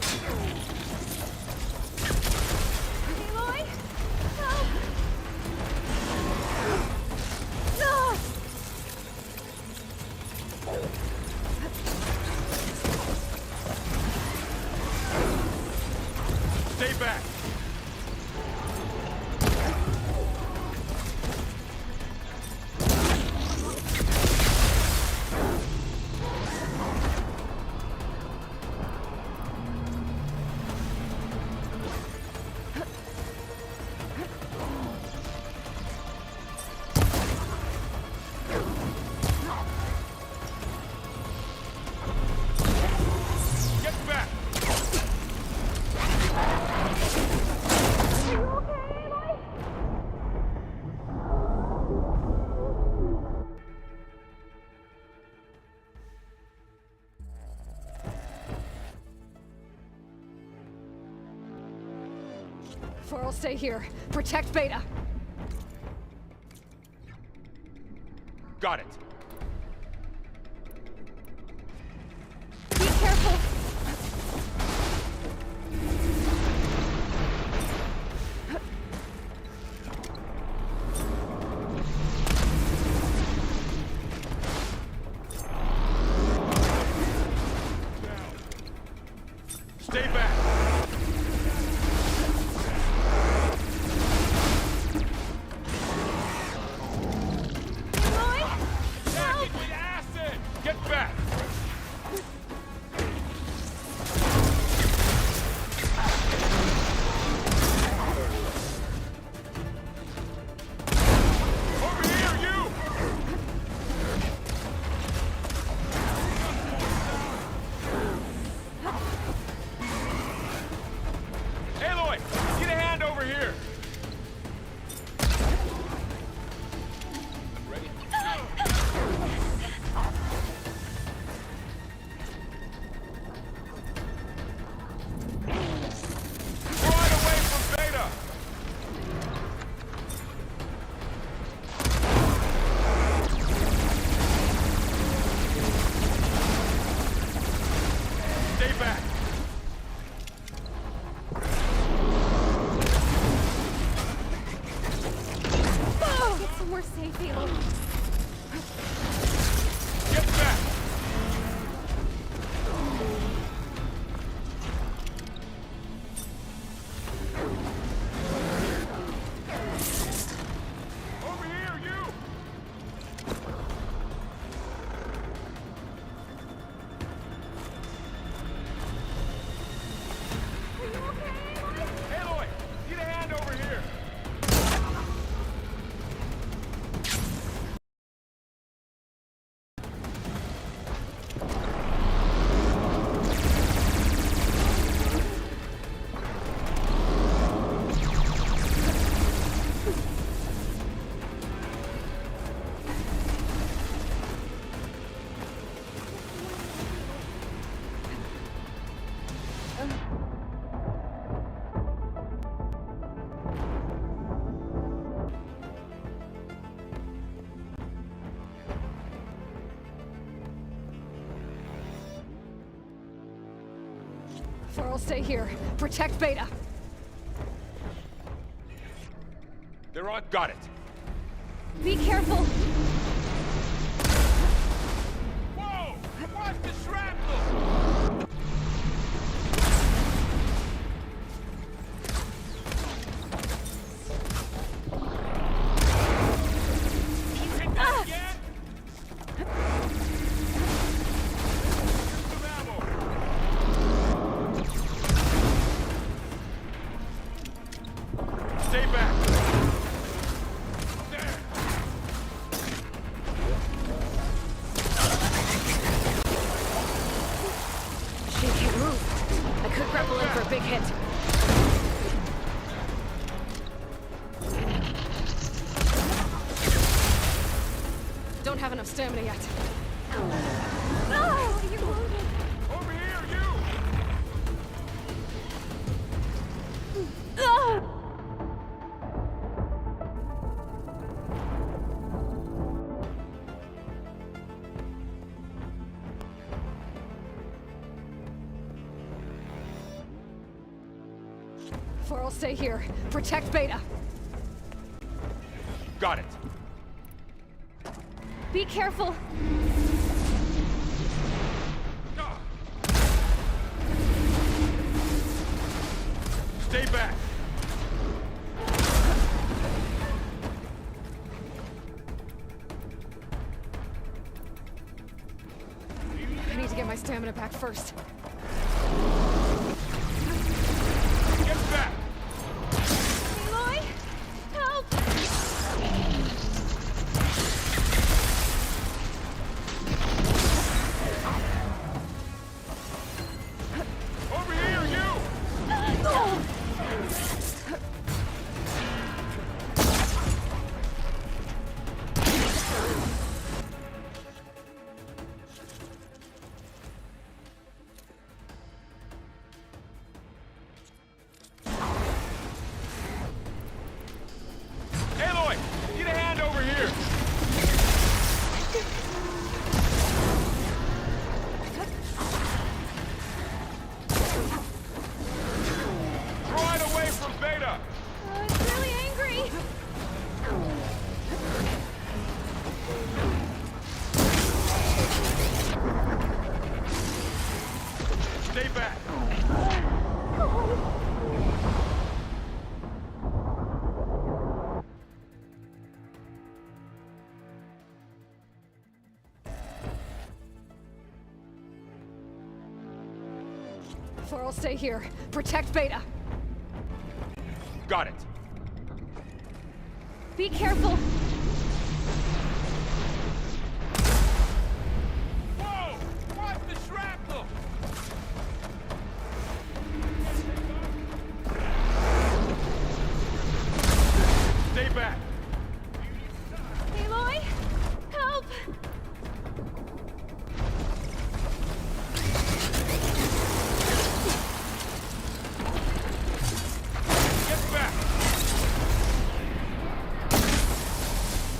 Aloy? Help! No!
Stay back! Get back!
Farrell, stay here. Protect Beta.
Got it.
Be careful!
Stay back!
Aloy?
Pack it with acid! Get back! Over here, you! Aloy, get a hand over here! Ready? Right away from Beta! Stay back!
Get somewhere safe, Aloy.
Get back! Over here, you! Aloy, get a hand over here!
Farrell, stay here. Protect Beta.
They're on. Got it.
Be careful!
Whoa! Watch the shrapnel! You hit that again? Here's some ammo. Stay back. There.
She can't move. I could grapple in for a big hit. Don't have enough stamina yet. No! You're wounded.
Over here, you!
Ah! Farrell, stay here. Protect Beta.
Got it.
Be careful.
Stay back.
I need to get my stamina back first.
Get back.
Aloy! Help!
Over here, you! Aloy! Need a hand over here! Draw it away from Beta!
It's really angry!
Stay back!
Farrell, stay here. Protect Beta.
Got it.
Be careful.
Whoa! Watch the shrapnel! Stay back!
Aloy! Help!
Get back!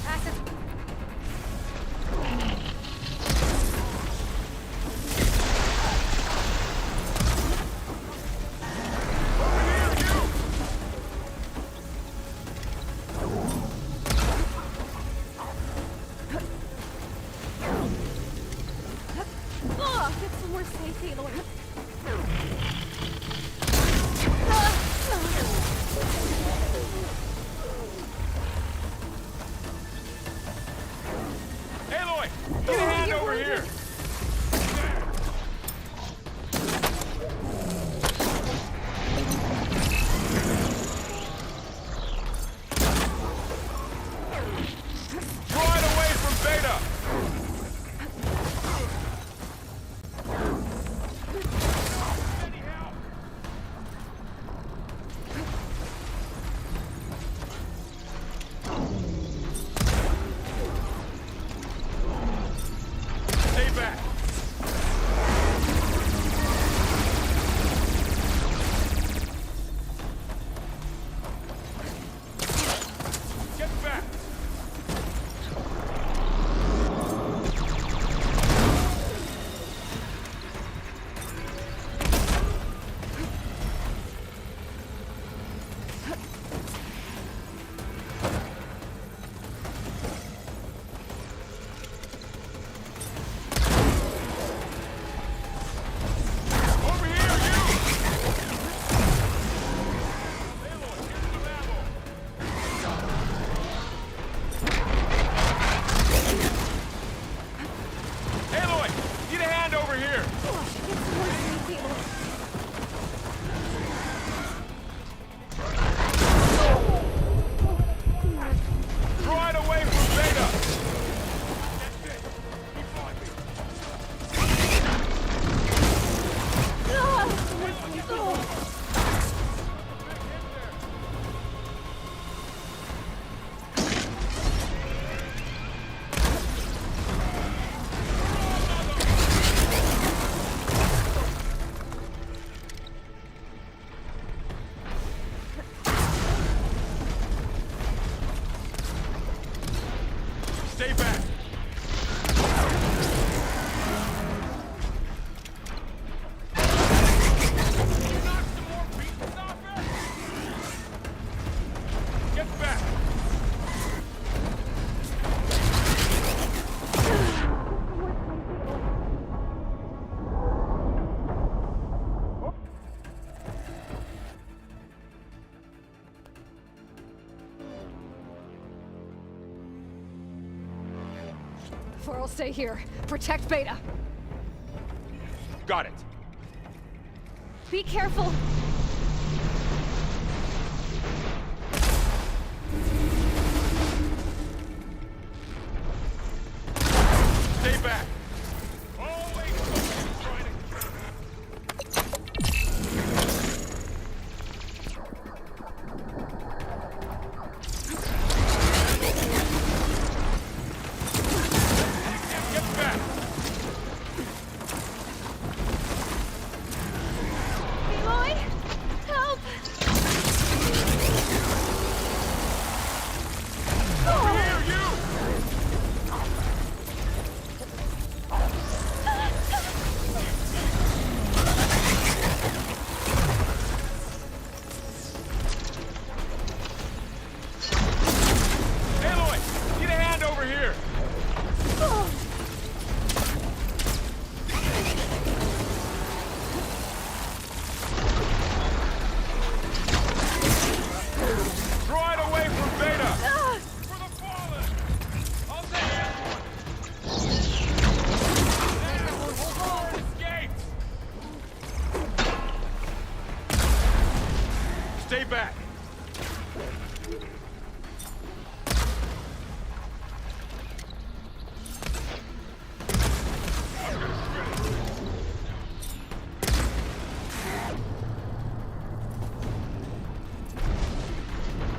Acid. Get somewhere safe, Aloy.
Aloy! Get a hand
you're
over
wounded.
here! Draw it away from Beta! Stay back! Get back! Over here, you! Aloy, here's some ammo! Aloy, need a hand over here!
Get somewhere safe, Aloy.
Draw it away from Beta! That's it! Keep fighting!
Ferrell, stay here. Protect Beta.
Got it.
Be careful.
Stay back. Always something trying to... Get back!
Aloy! Help!
Over here, you! Aloy, get a hand over here! Draw it away from Beta! For the fallen! I'll take this one! Hold on, escaped! Stay back!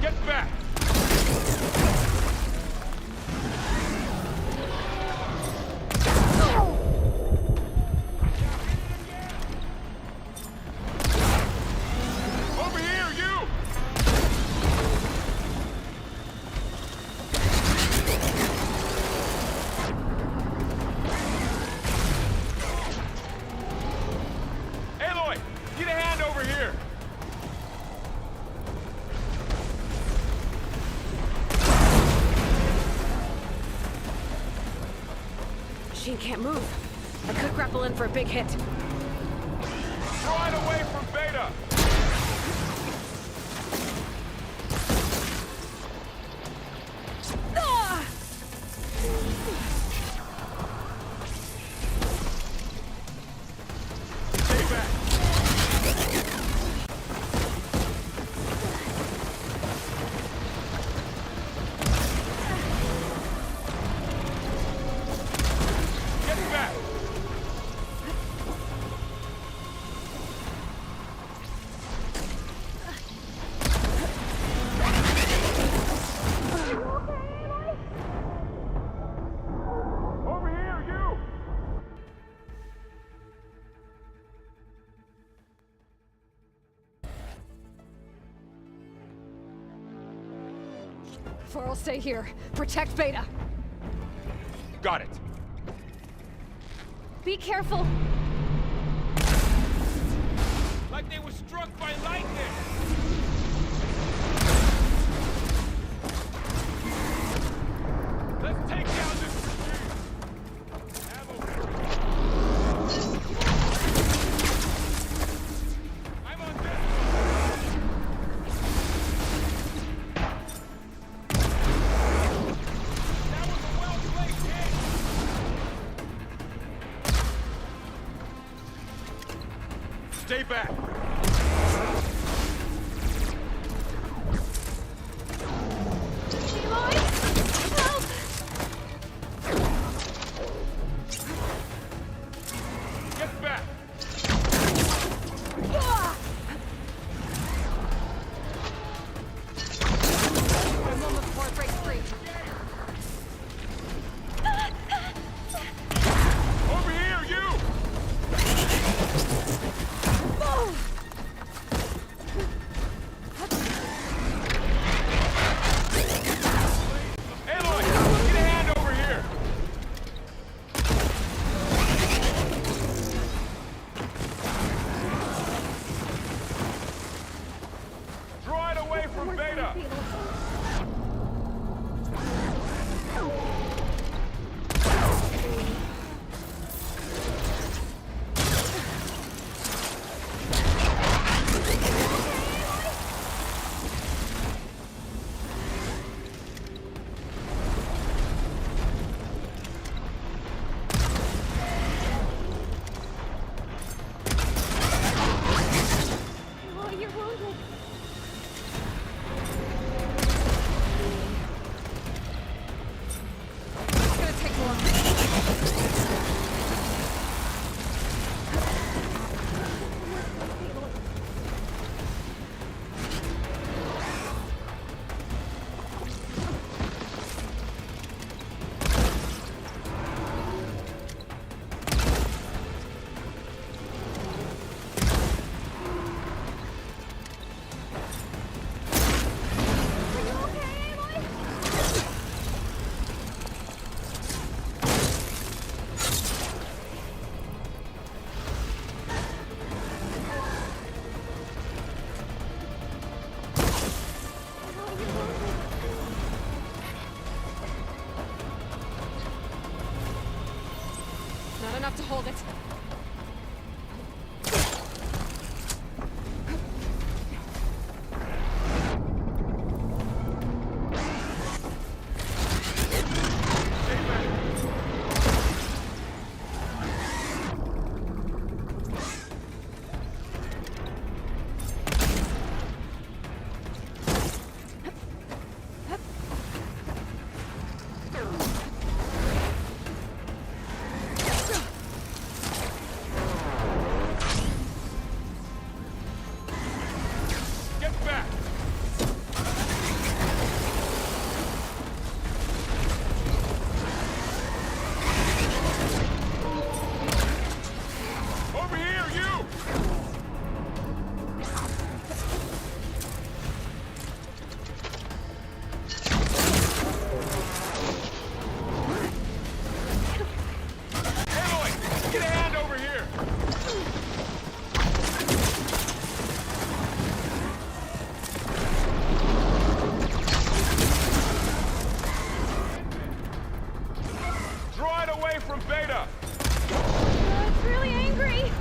Get back! Over here, you! Aloy, get a hand over here!
Machine can't move. I could grapple in for a big hit.
Draw it away from Beta!
Ah!
Stay back! Get back! Over here, you!
Ferrell, stay here. Protect Beta.
Got it.
Be careful.
Like they were struck by lightning! Let's take down this machine! I'm on this! That was a well-placed hit! Stay back!
Aloy! Help!
Get back!
Ah! A moment before it breaks free.
Over here, you!
Oh! Not enough to hold it.
Get back! Over here, you! Aloy, get a hand over here! Draw it away from Beta!
It's really angry!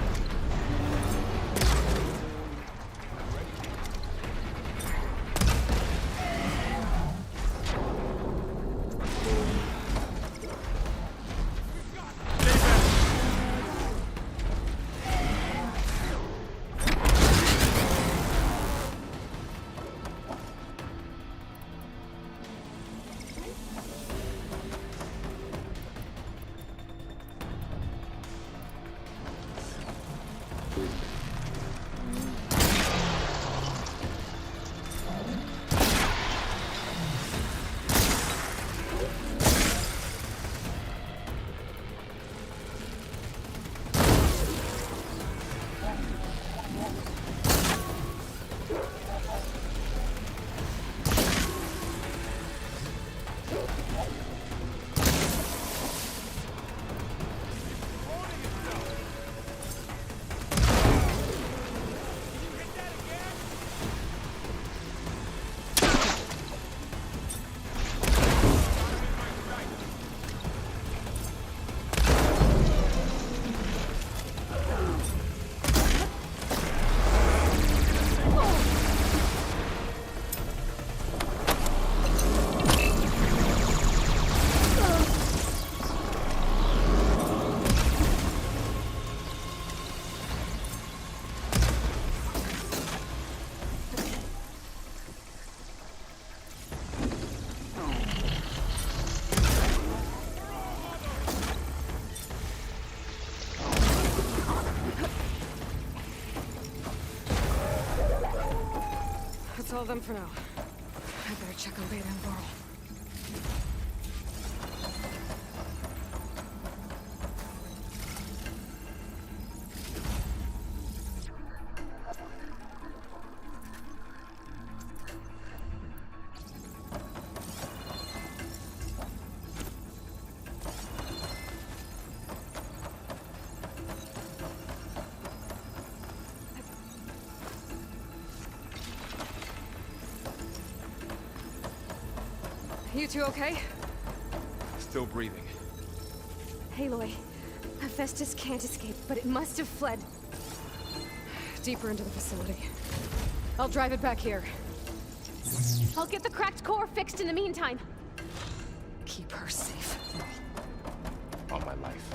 That's all of them for now. I better check on Beta and Varl. You two okay?
Still breathing.
Aloy, Hephaestus can't escape, but it must have fled deeper into the facility. I'll drive it back here. I'll get the cracked core fixed in the meantime. Keep her safe.
On my life.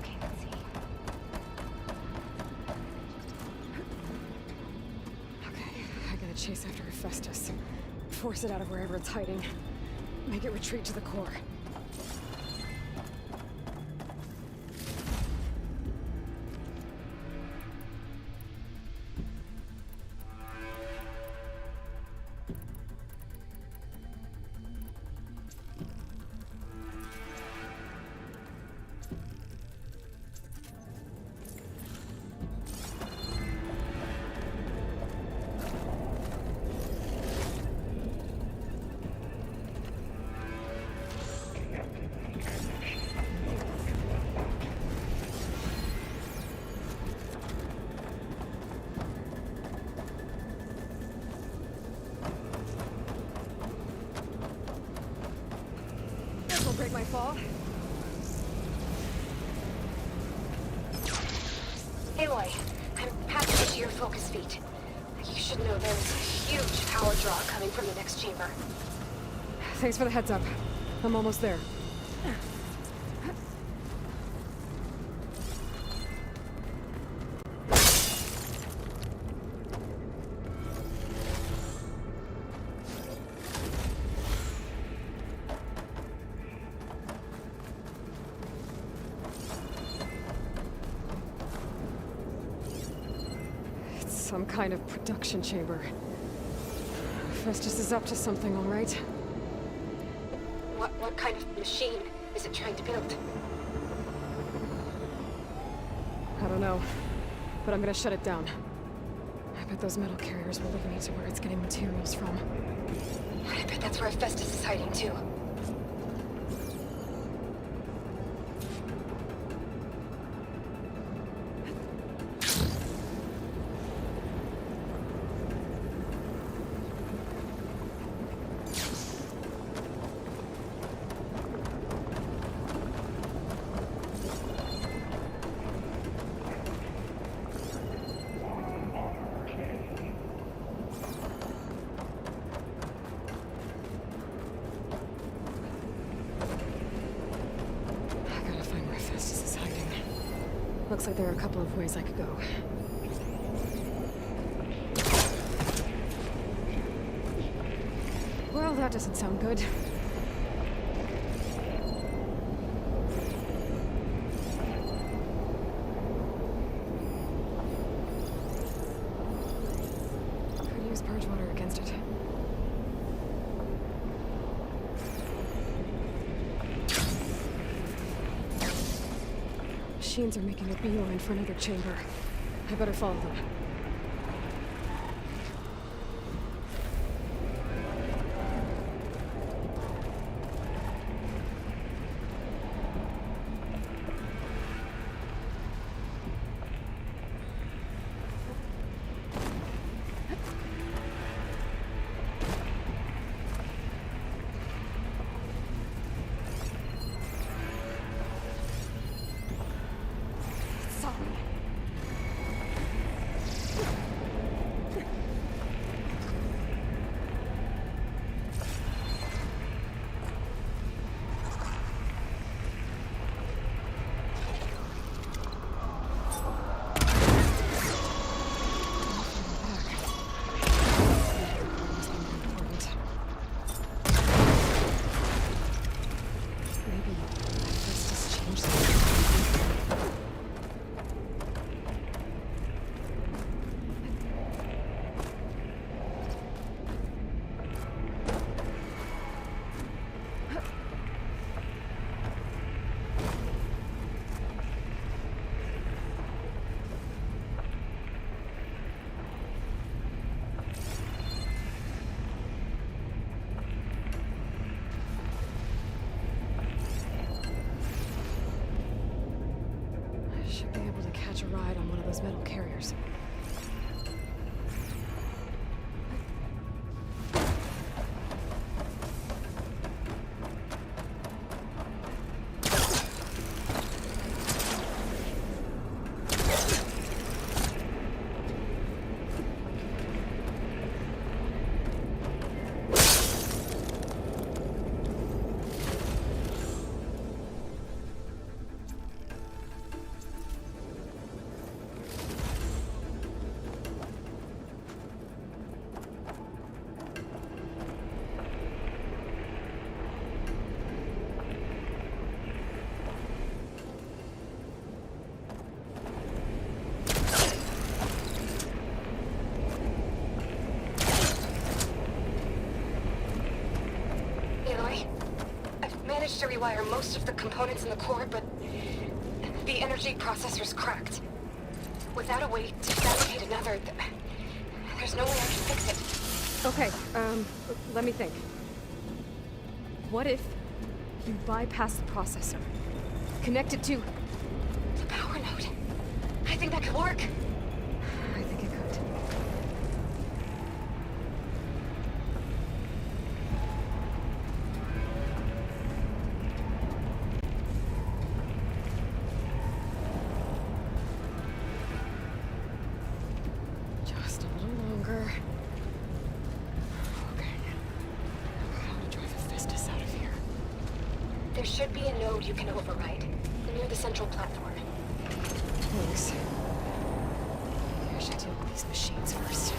Okay, let's see. Okay, I gotta chase after Hephaestus. Force it out of wherever it's hiding. Make it retreat to the core. break my fall?
Aloy, I'm passing into your focus feet. You should know there's a huge power draw coming from the next chamber.
Thanks for the heads up. I'm almost there. Some kind of production chamber. Festus is up to something, all right?
What kind of machine is it trying to build?
I don't know, but I'm gonna shut it down. I bet those metal carriers will lead me to where it's getting materials from.
I bet that's where Festus is hiding too.
Looks like there are a couple of ways I could go. Well, that doesn't sound good. Could use purge water against it. Machines are making a beeline for another chamber. I better follow them. Should be able to catch a ride on one of those metal carriers.
To rewire most of the components in the core, but the energy processor's cracked. Without a way to fabricate another, there's no way I can fix it.
Okay, let me think. What if you bypass the processor? Connect it to
the power node. I think that could work.
I think it could.
There should be a node you can override, near the central platform.
Please. I should deal with these machines first.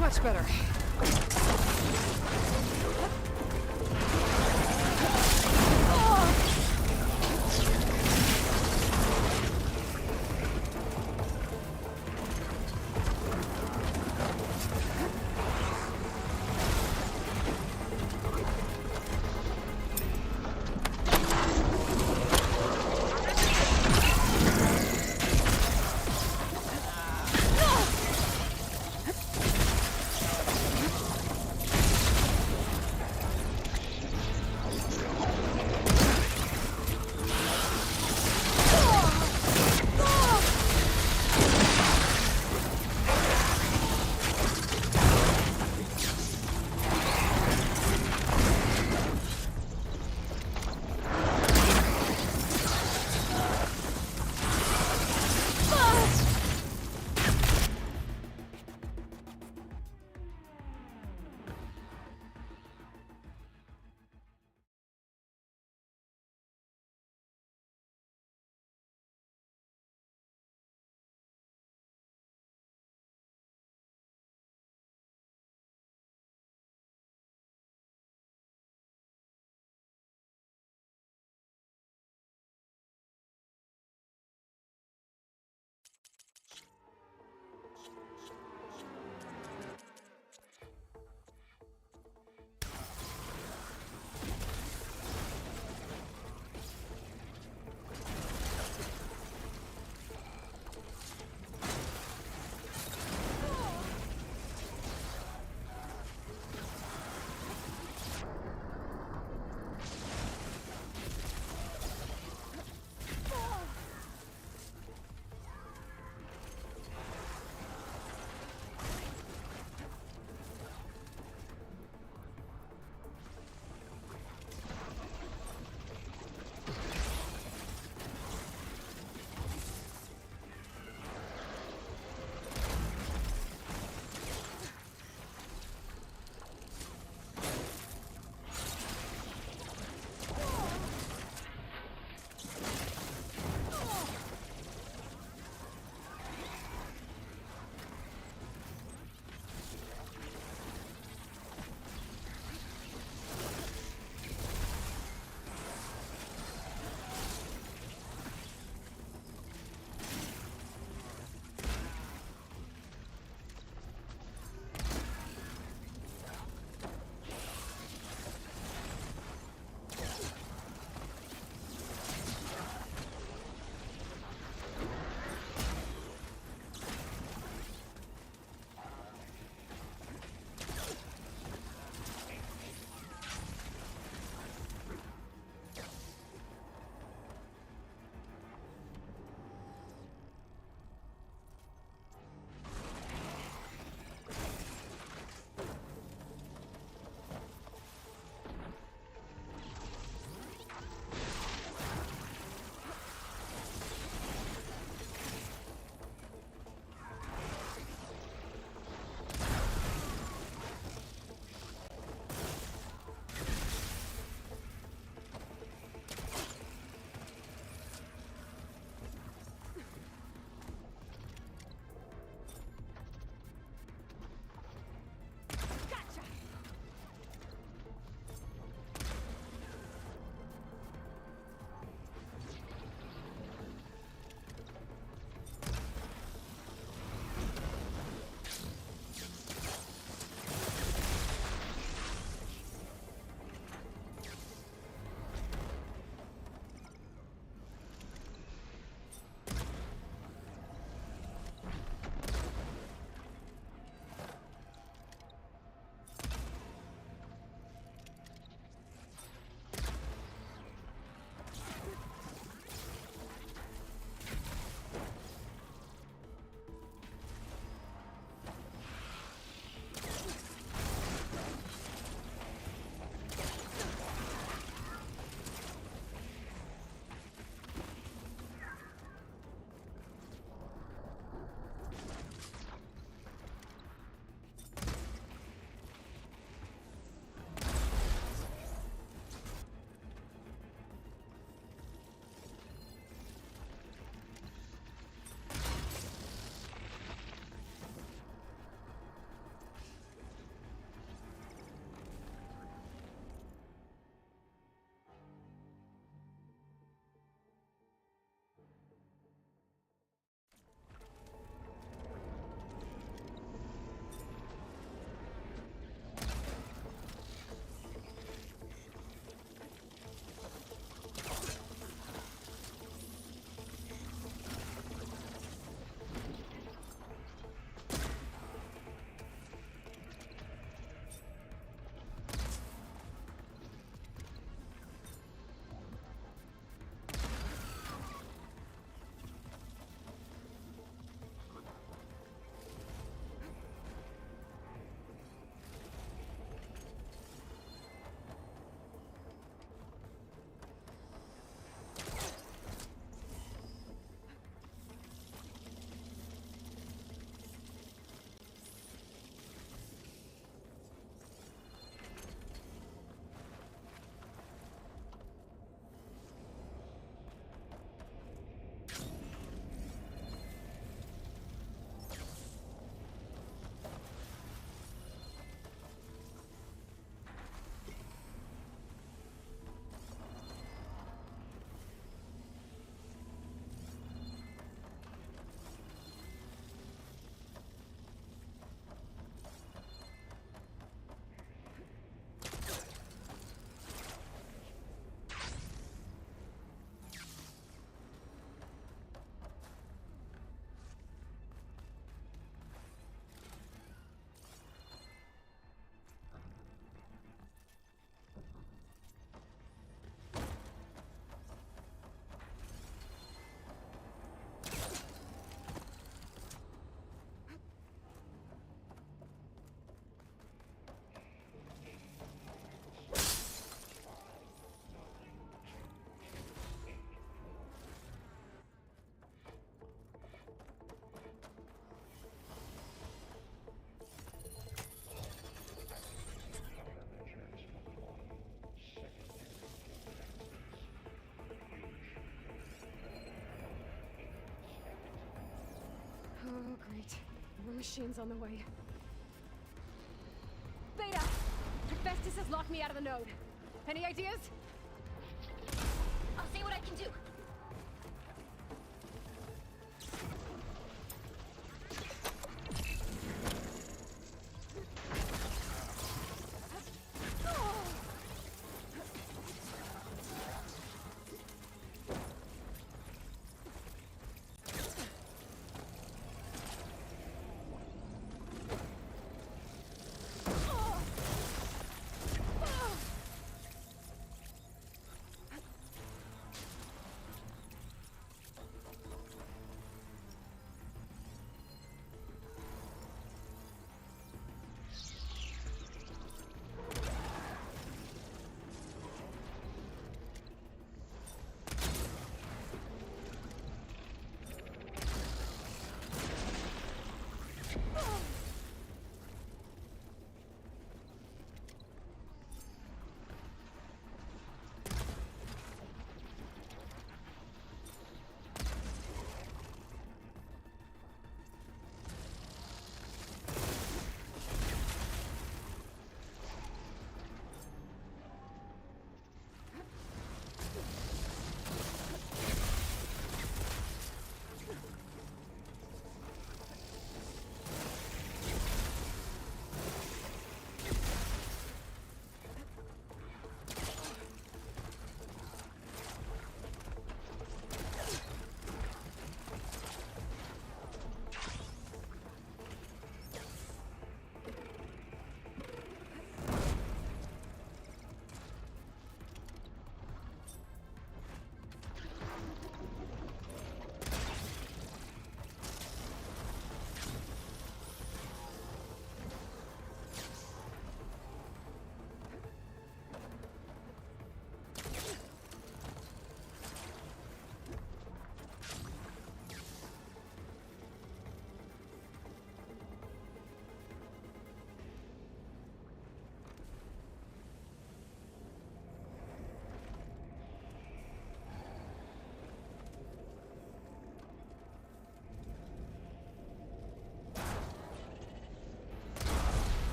Much better. Great. More machines on the way. Beta! Hephaestus has locked me out of the node. Any ideas?
I'll see what I can do.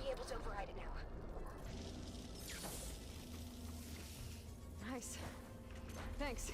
be able to override it now.
Nice. Thanks.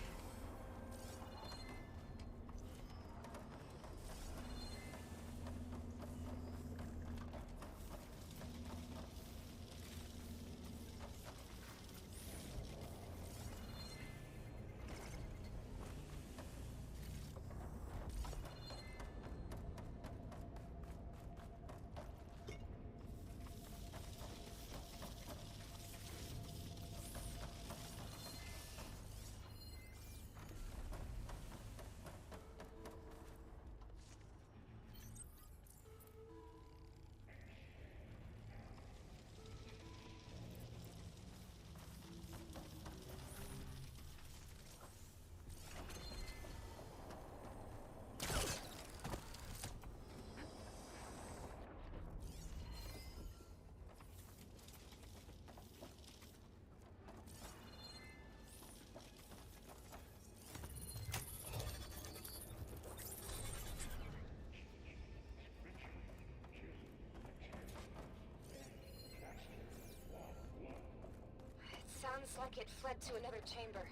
Sounds like it fled to another chamber.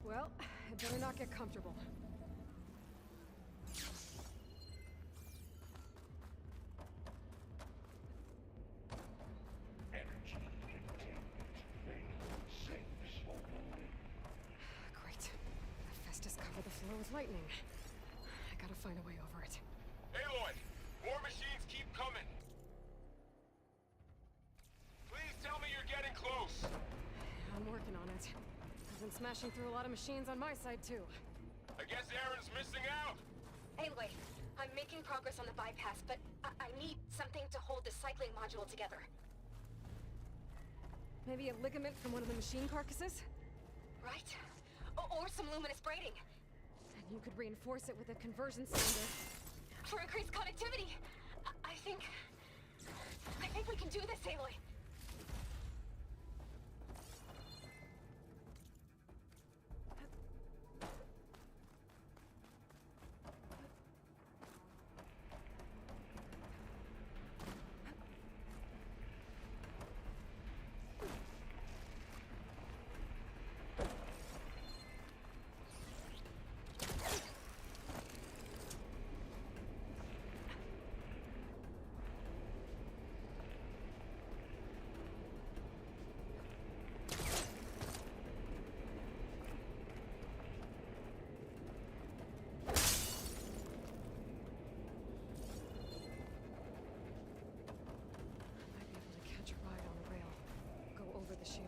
Well, I better not get comfortable.
Energy containment. Safe zone.
Great. Hephaestus covered the floor with lightning. I gotta find a way over it.
Aloy! More machines keep coming! Please tell me you're getting close!
I'm working on it. I've been smashing through a lot of machines on my side, too.
I guess Aaron's missing out!
Anyway, I'm making progress on the bypass, but I need something to hold the cycling module together.
Maybe a ligament from one of the machine carcasses?
Right? Or some luminous braiding.
And you could reinforce it with a conversion cylinder.
For increased connectivity! I think we can do this, Aloy.
shield.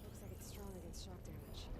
Looks like it's strong against shock damage.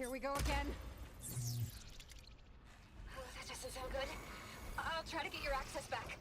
here we go again.
Oh, that doesn't sound good. I'll try to get your access back.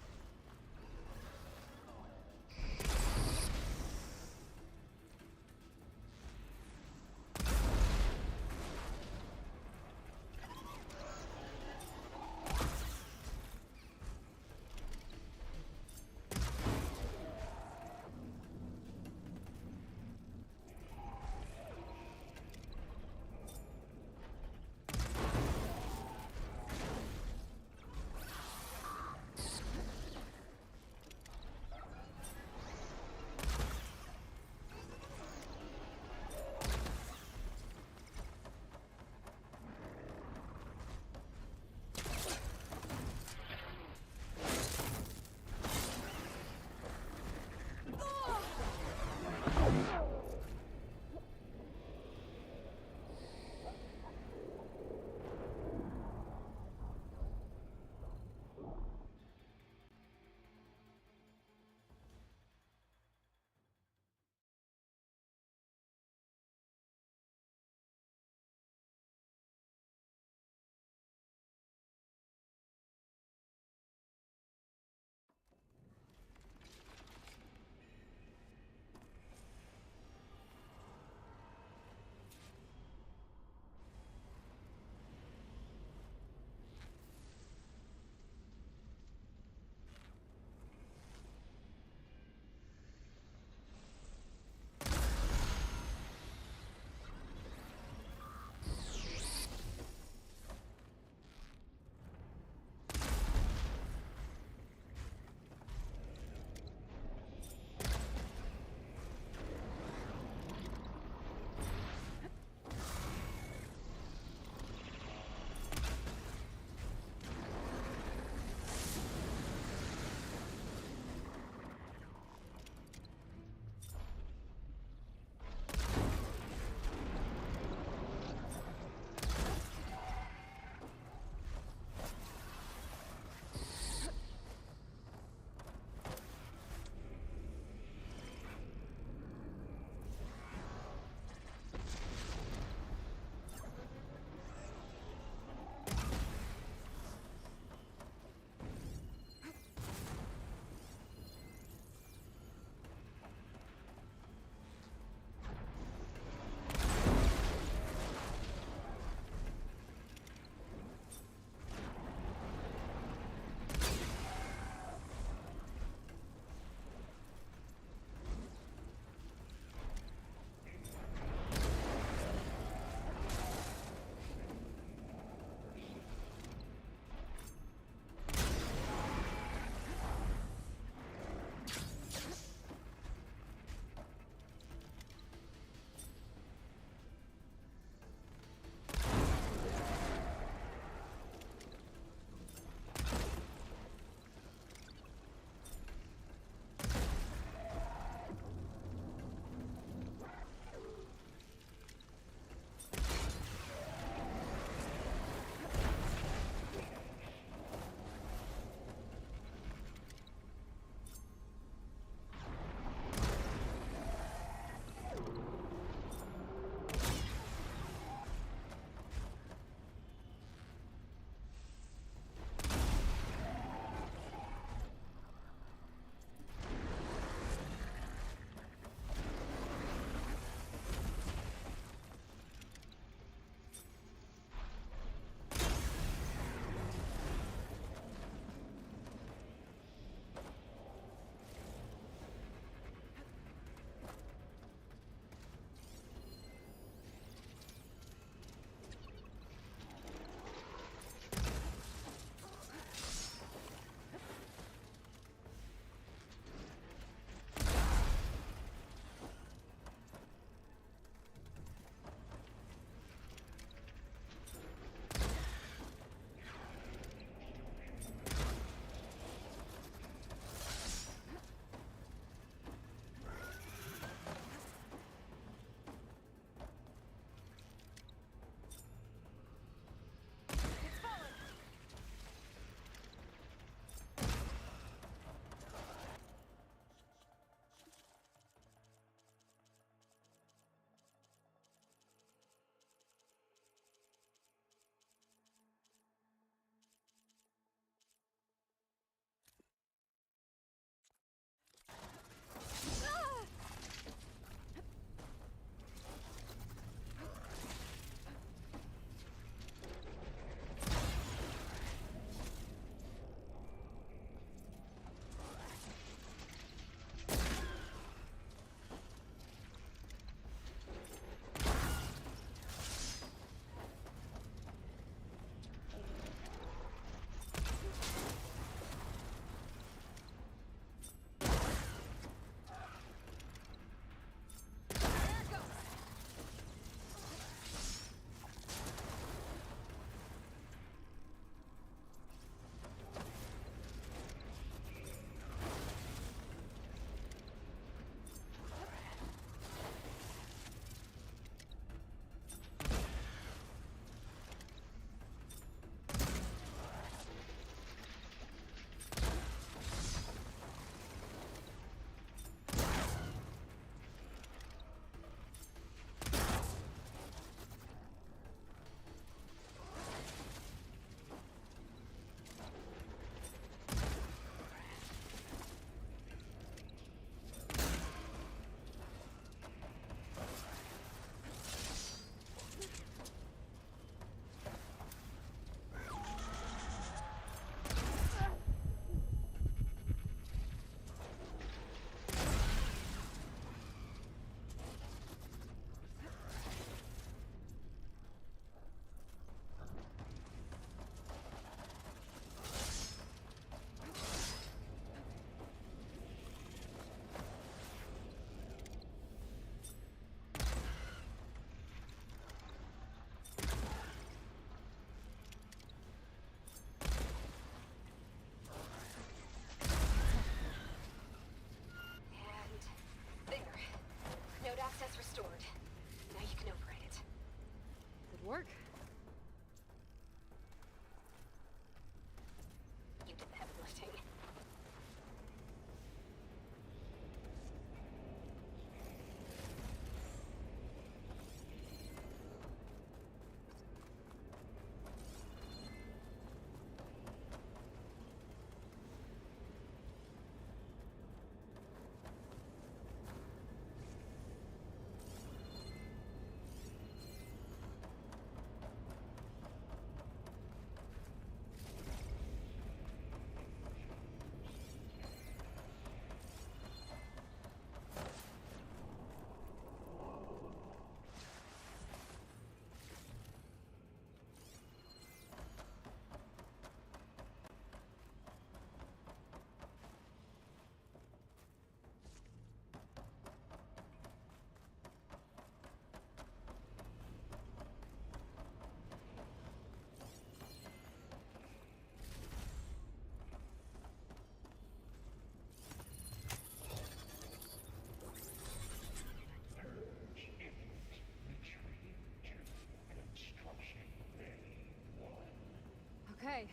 Okay.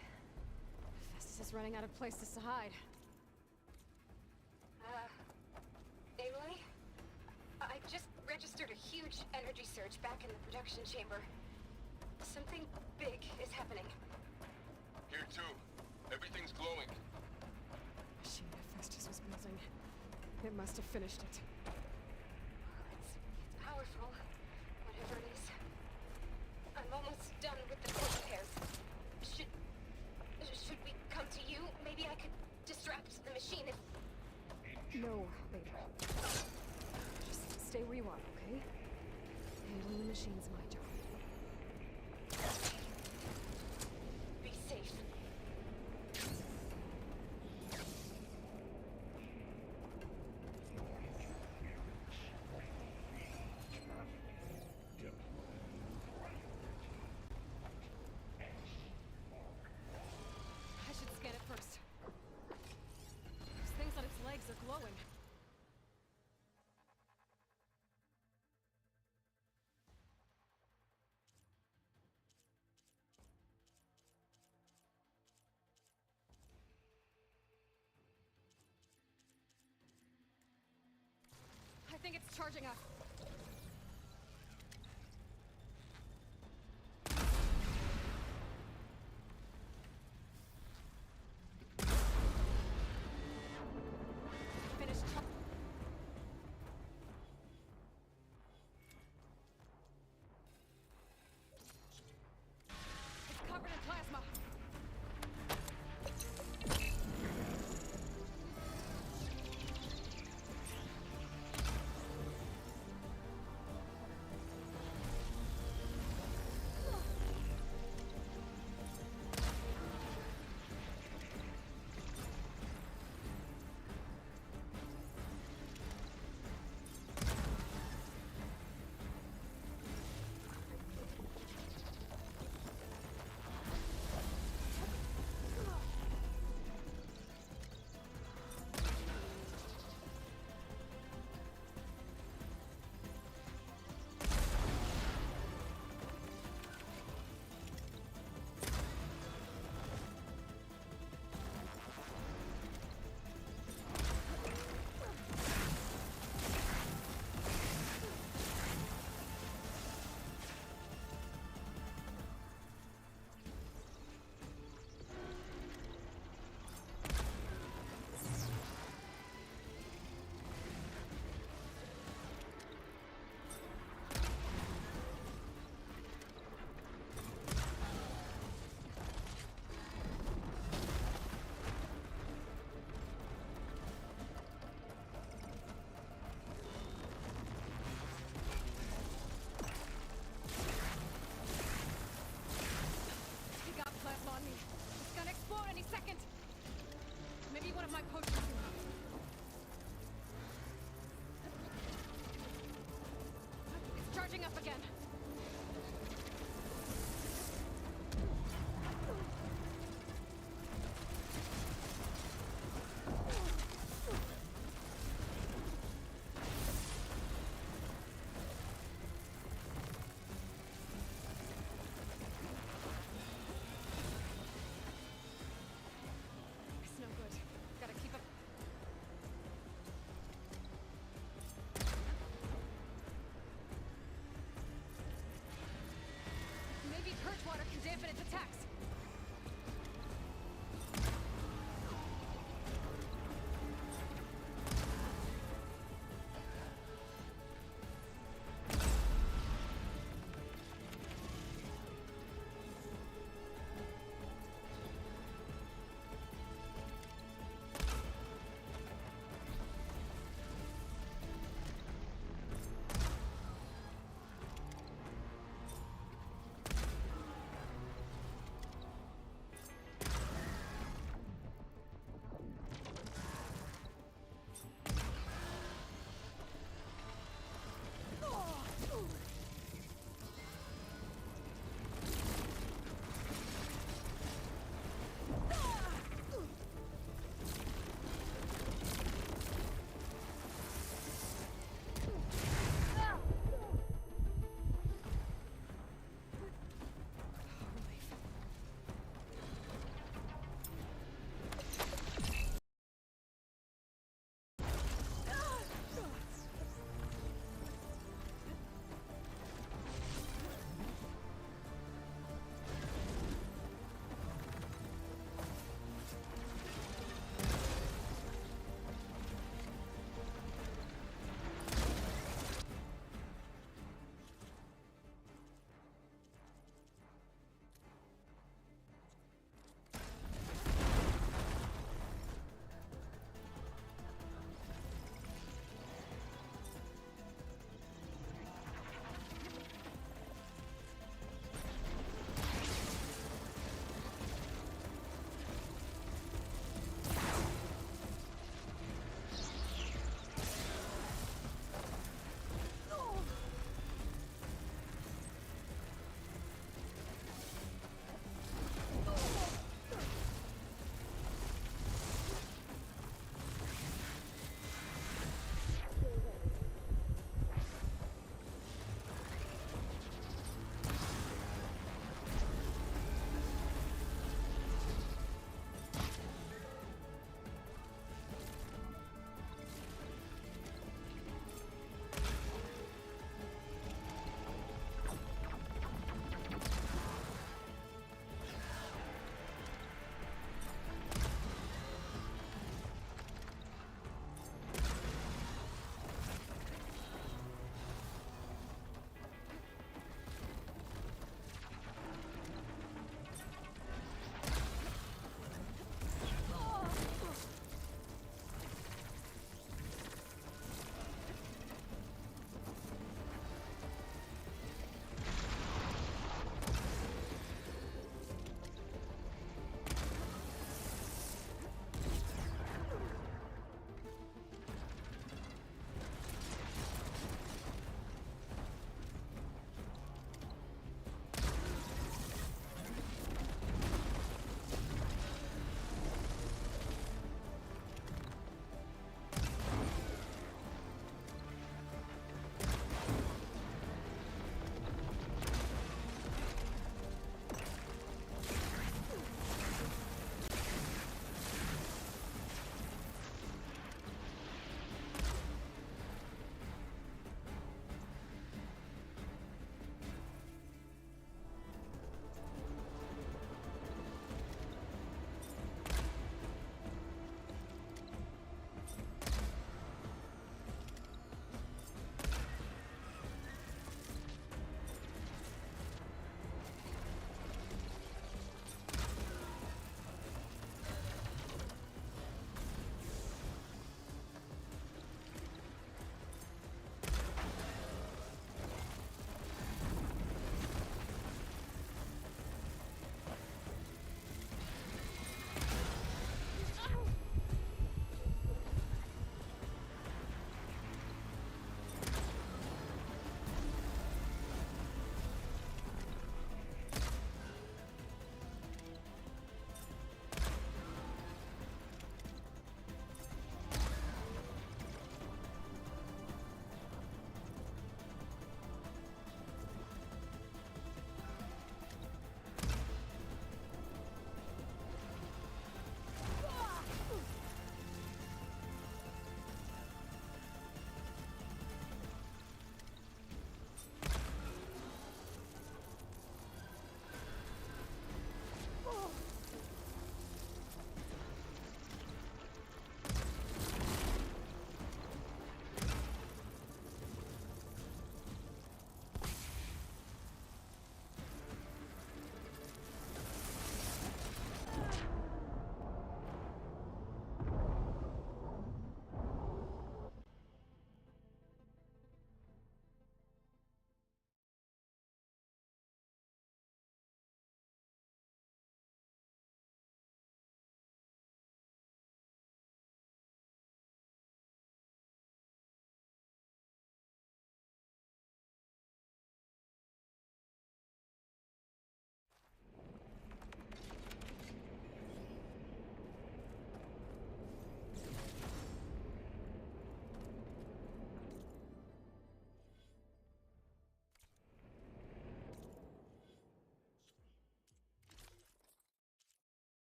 Festus is running out of places to hide.
Aloy? I just registered a huge energy surge back in the production chamber. Something big is happening.
Here too. Everything's glowing.
Machine Hephaestus was building. It must have finished it.
It's powerful, whatever it is. I'm almost done with the core repairs. Should we come to you? Maybe I could distract the machine if...
No, later. Just stay where you are, okay? Handling the machine's my job.
Be safe.
I should scan it first. Those things on its legs are glowing. I think it's charging up. Finished. It's covered in plasma. He got plasma on me. It's gonna explode any second. Maybe one of my potions. It's charging up again. It's no good. Gotta keep up. Maybe purge water can dampen its attacks.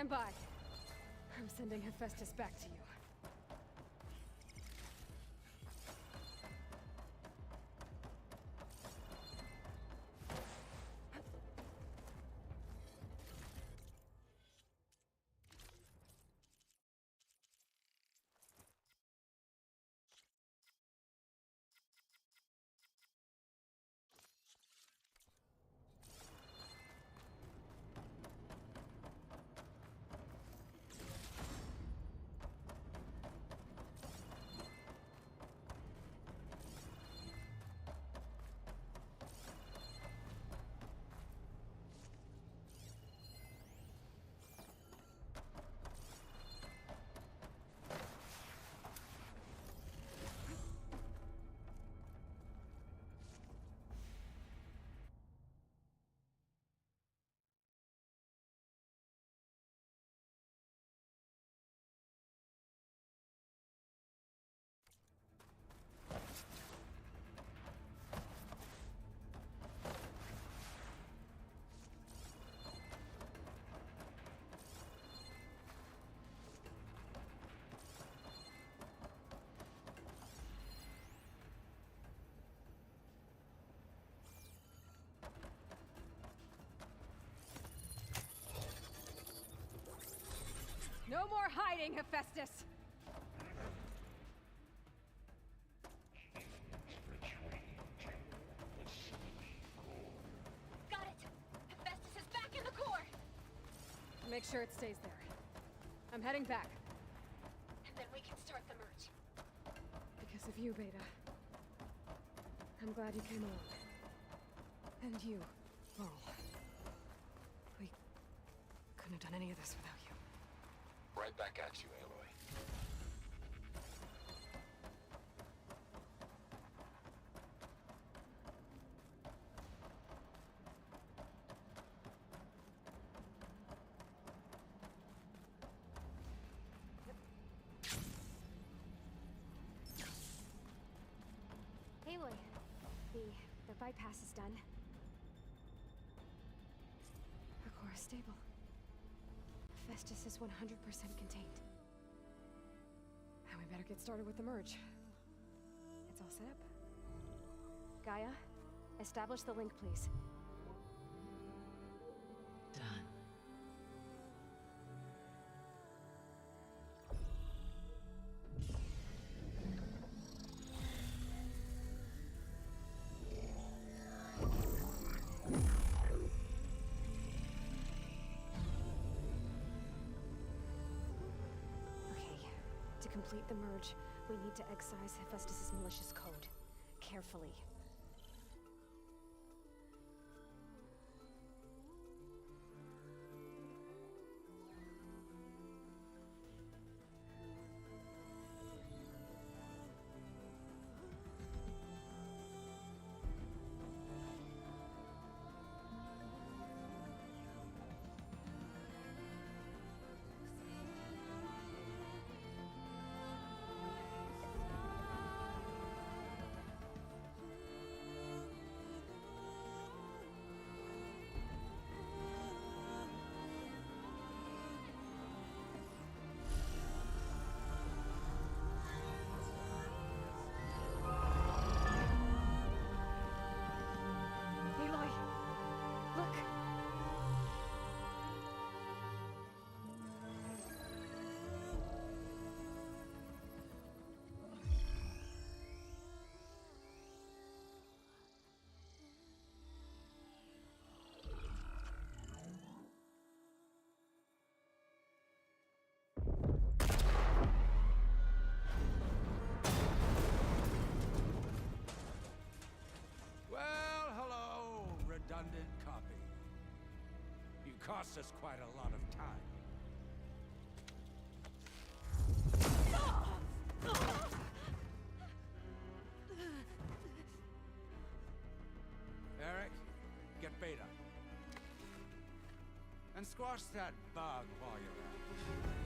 Stand by. I'm sending Hephaestus back to you. No more hiding, Hephaestus!
Got it! Hephaestus is back in the core!
Make sure it stays there. I'm heading back.
And then we can start the merge.
Because of you, Beta. I'm glad you came along. And you, Laurel. We couldn't have done any of this without you.
Right back at you, Aloy.
Aloy, the bypass is done.
The core is stable. Hephaestus is 100% contained. And we better get started with the merge. It's all set up. Gaia, establish the link, please.
Done.
To complete the merge, we need to excise Hephaestus' malicious code. Carefully.
redundant copy. You cost us quite a lot of time. Eric, get Beta. And squash that bug while you're at it.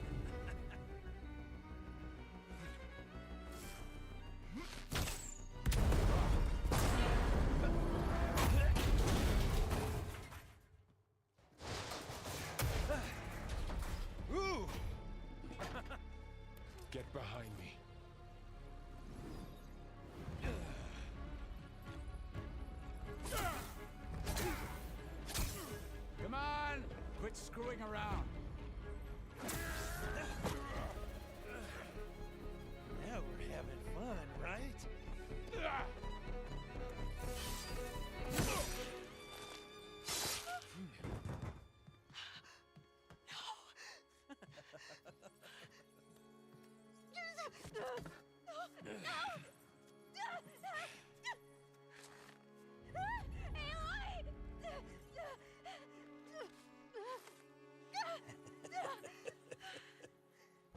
Get behind me.
Come on! Quit screwing around.
Now we're having fun, right?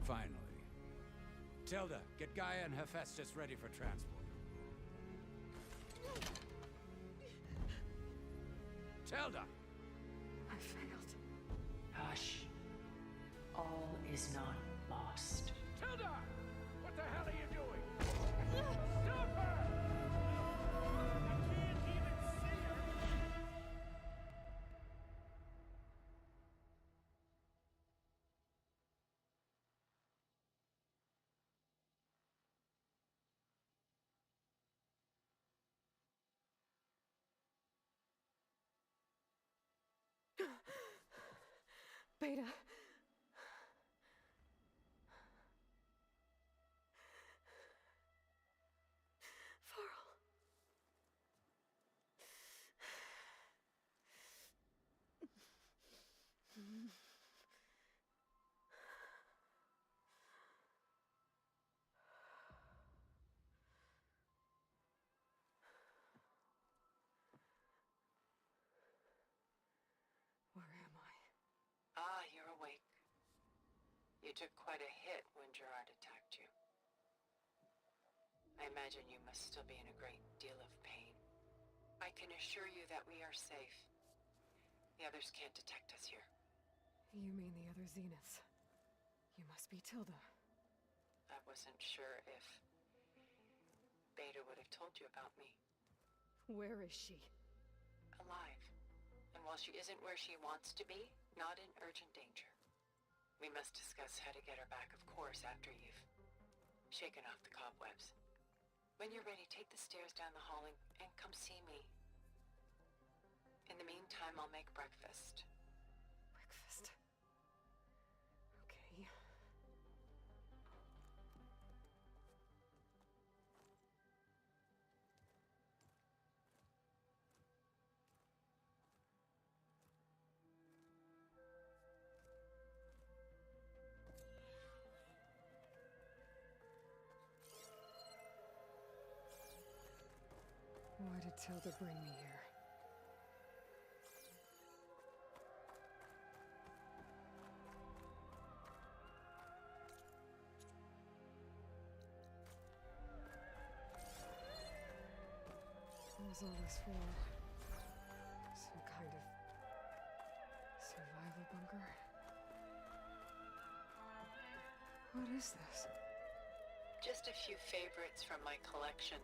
Finally. Tilda, get Gaia and Hephaestus ready for transport. Tilda!
I failed.
Hush. All is not lost.
Tilda! What the hell are you doing? Stop her! I can't even see her!
Beta. Varl. Where am I?
Ah, you're awake. You took quite a hit when Gerard attacked you. I imagine you must still be in a great deal of pain. I can assure you that we are safe. The others can't detect us here.
You mean the other Zeniths? You must be Tilda.
I wasn't sure if Beta would have told you about me.
Where is she?
Alive. And while she isn't where she wants to be, not in urgent danger. We must discuss how to get her back, of course, after you've shaken off the cobwebs. When you're ready, take the stairs down the hall and come see me. In the meantime, I'll make breakfast.
Breakfast. Okay. Why did Tilda bring me here? What was all this for? Some kind of survival bunker? What is this?
Just a few favorites from my collection.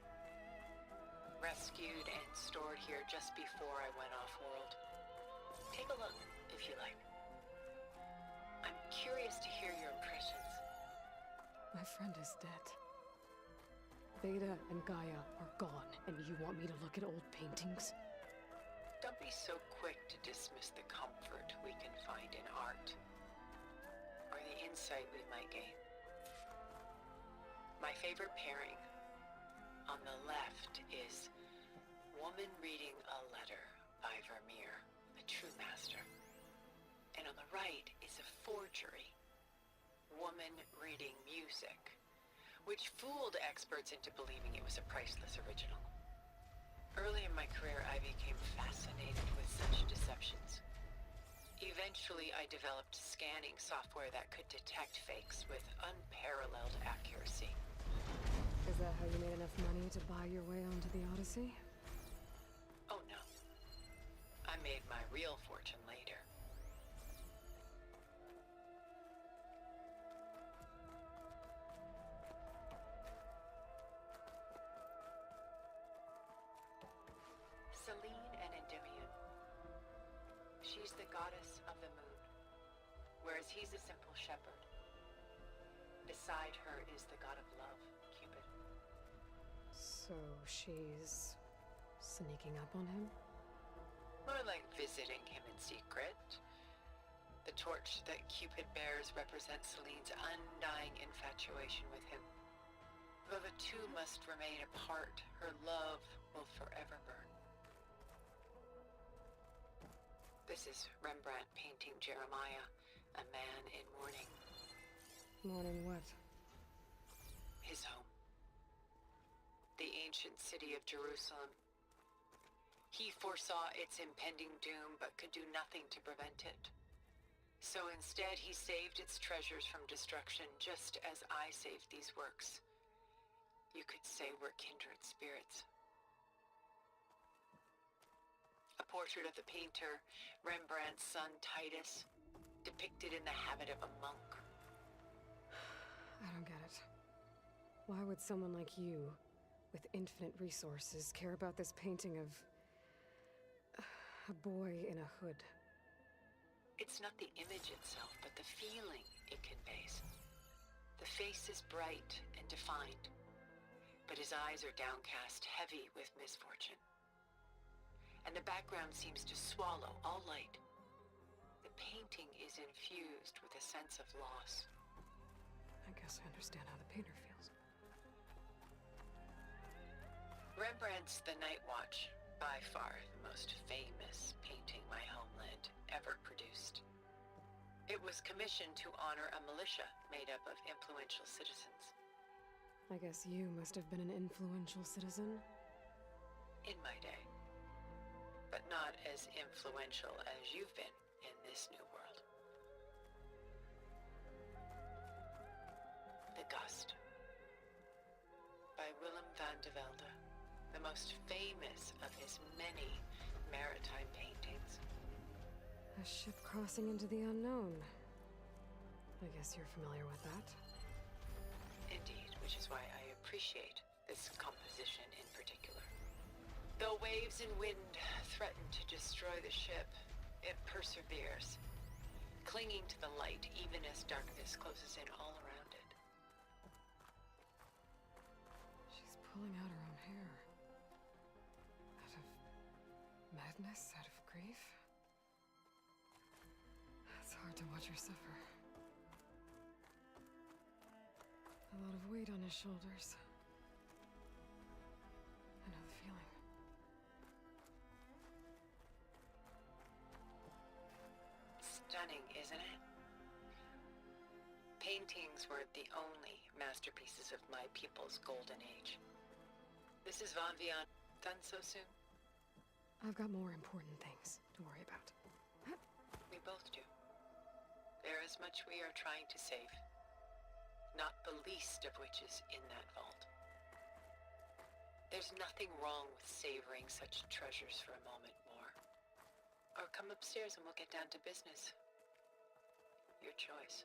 Rescued and stored here just before I went off-world. Take a look, if you like. I'm curious to hear your impressions.
My friend is dead. Beta and Gaia are gone, and you want me to look at old paintings?
Don't be so quick to dismiss the comfort we can find in art, or the insight we might gain. My favorite pairing on the left is Woman Reading a Letter by Vermeer, a true master. And on the right is a forgery, Woman Reading Music, which fooled experts into believing it was a priceless original. Early in my career, I became fascinated with such deceptions. Eventually, I developed scanning software that could detect fakes with unparalleled accuracy.
Is that how you made enough money to buy your way onto the Odyssey?
Oh no. I made my real fortune later. Selene and Endymion. She's the goddess of the moon, whereas he's a simple shepherd. Beside her is the god of love, Cupid.
So she's sneaking up on him?
More like visiting him in secret. The torch that Cupid bears represents Celine's undying infatuation with him. Though the two must remain apart, her love will forever burn. This is Rembrandt painting Jeremiah, a man in mourning.
Mourning what?
His home. The ancient city of Jerusalem. He foresaw its impending doom, but could do nothing to prevent it. So instead, he saved its treasures from destruction, just as I saved these works. You could say we're kindred spirits. A portrait of the painter, Rembrandt's son Titus, depicted in the habit of a monk.
I don't get it. Why would someone like you, with infinite resources, care about this painting of a boy in a hood?
It's not the image itself, but the feeling it conveys. The face is bright and defined, but his eyes are downcast, heavy with misfortune. And the background seems to swallow all light. The painting is infused with a sense of loss.
I guess I understand how the painter feels.
Rembrandt's The Night Watch, by far the most famous painting my homeland ever produced. It was commissioned to honor a militia made up of influential citizens.
I guess you must have been an influential citizen.
In my day. But not as influential as you've been in this new world. The Gust. By Willem van de Velde, the most famous of his many maritime paintings.
A ship crossing into the unknown. I guess you're familiar with that.
Indeed, which is why I appreciate this composition in particular. Though waves and wind threaten to destroy the ship, it perseveres, clinging to the light even as darkness closes in all around it.
She's pulling out her own hair. Out of madness, out of grief. It's hard to watch her suffer. A lot of weight on his shoulders. I know the feeling.
Stunning, isn't it? Paintings weren't the only masterpieces of my people's golden age. Mrs. Van Vian, done so soon?
I've got more important things to worry about.
We both do. There is much we are trying to save. Not the least of which is in that vault. There's nothing wrong with savoring such treasures for a moment more. Or come upstairs and we'll get down to business. Your choice.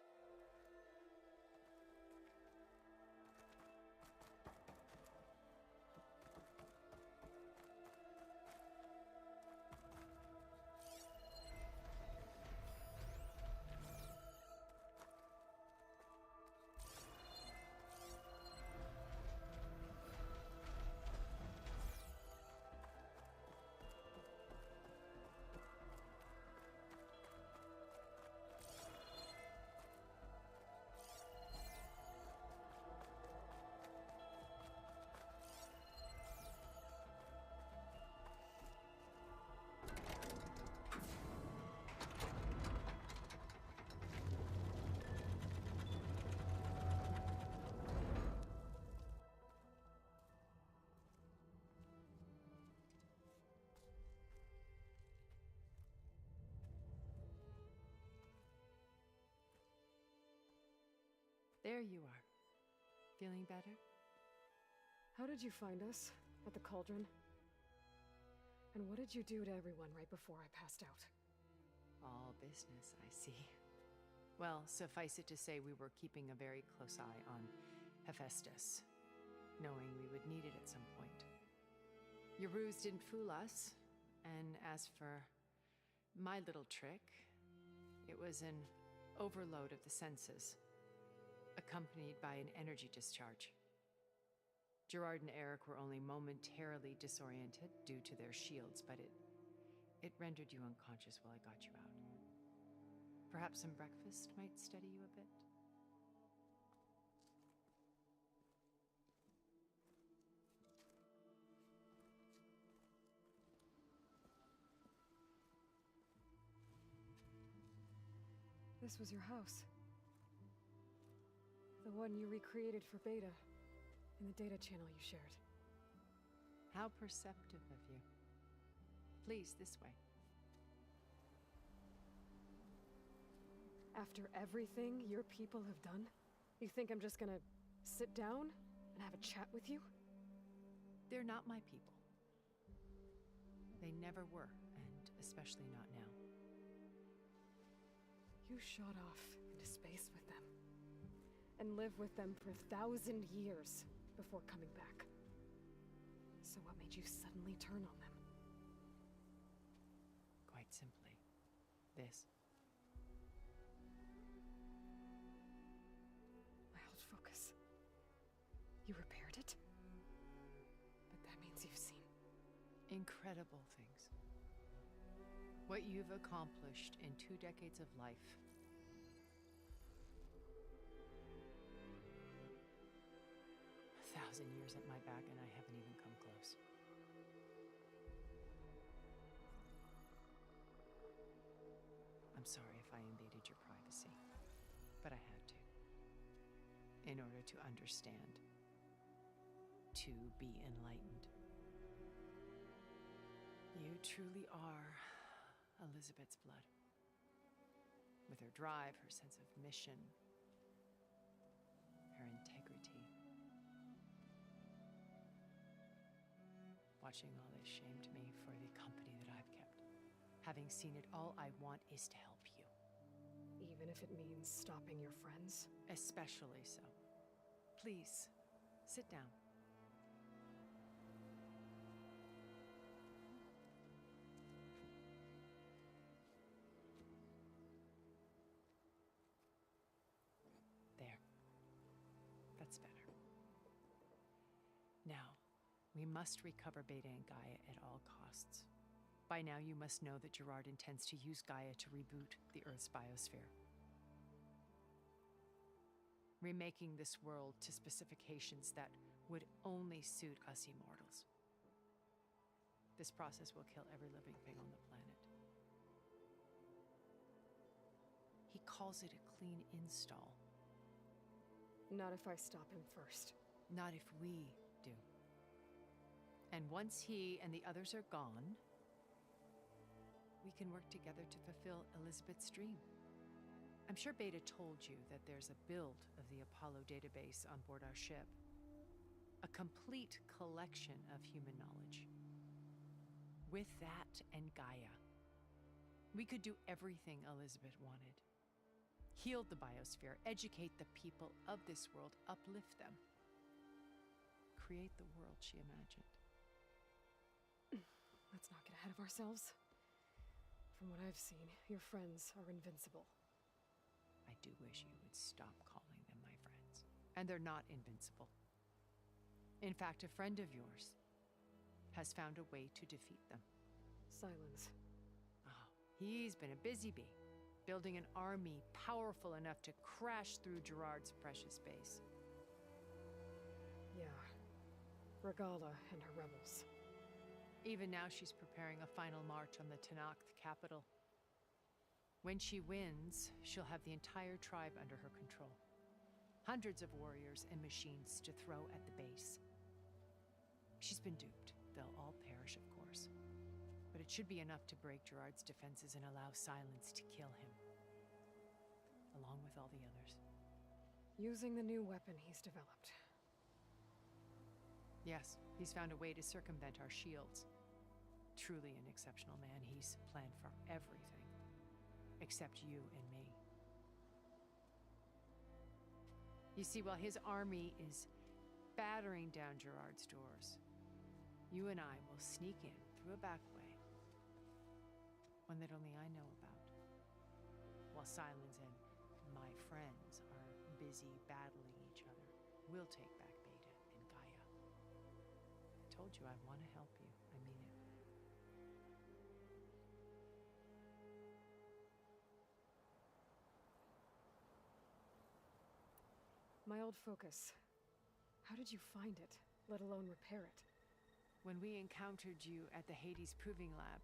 There you are. Feeling better?
How did you find us? At the Cauldron? And what did you do to everyone right before I passed out?
All business, I see. Well, suffice it to say we were keeping a very close eye on Hephaestus, knowing we would need it at some point. Your ruse didn't fool us, and as for my little trick, it was an overload of the senses. A accompanied by an energy discharge. Gerard and Eric were only momentarily disoriented due to their shields, but it rendered you unconscious while I got you out. Perhaps some breakfast might steady you a bit?
This was your house. The one you recreated for Beta, in the data channel you shared.
How perceptive of you. Please, this way.
After everything your people have done, you think I'm just gonna sit down and have a chat with you?
They're not my people. They never were, and especially not now.
You shot off into space with them, and lived with them for 1,000 years before coming back. So what made you suddenly turn on them?
Quite simply, this.
My old focus. You repaired it? But that means you've seen
incredible things. What you've accomplished in 2 decades of life. A 1,000 years at my back, and I haven't even come close. I'm sorry if I invaded your privacy, but I had to. In order to understand. To be enlightened. You truly are Elizabeth's blood. With her drive, her sense of mission, her integrity. Watching all this shamed me for the company that I've kept. Having seen it, all I want is to help you.
even if it means stopping your friends?
Especially so. Please, sit down. There. That's better. Now, we must recover Beta and Gaia at all costs. By now, you must know that Gerard intends to use Gaia to reboot the Earth's biosphere. Remaking this world to specifications that would only suit us immortals. This process will kill every living thing on the planet. He calls it a clean install.
Not if I stop him first.
Not if we do. And once he and the others are gone, we can work together to fulfill Elizabeth's dream. I'm sure Beta told you that there's a build of the Apollo database on board our ship. A complete collection of human knowledge. With that and Gaia, we could do everything Elizabeth wanted. Heal the biosphere, educate the people of this world, uplift them. Create the world she imagined.
Let's not get ahead of ourselves. From what I've seen, your friends are invincible.
I do wish you would stop calling them my friends. And they're not invincible. In fact, a friend of yours has found a way to defeat them.
Silence.
Oh, he's been a busy bee, building an army powerful enough to crash through Gerard's precious base.
Yeah. Regala and her rebels.
Even now, she's preparing a final march on the Tenakth capital. When she wins, she'll have the entire tribe under her control. Hundreds of warriors and machines to throw at the base. She's been duped. They'll all perish, of course. But it should be enough to break Gerard's defenses and allow Silence to kill him. Along with all the others.
Using the new weapon he's developed.
Yes, he's found a way to circumvent our shields. Truly an exceptional man. He's planned for everything. Except you and me. You see, while his army is battering down Gerard's doors, you and I will sneak in through a back way. One that only I know about. While Silence and my friends are busy battling each other. We'll take back Beta and Gaia. I told you I want to help you. I mean it.
My old focus. How did you find it, let alone repair it?
When we encountered you at the Hades Proving Lab,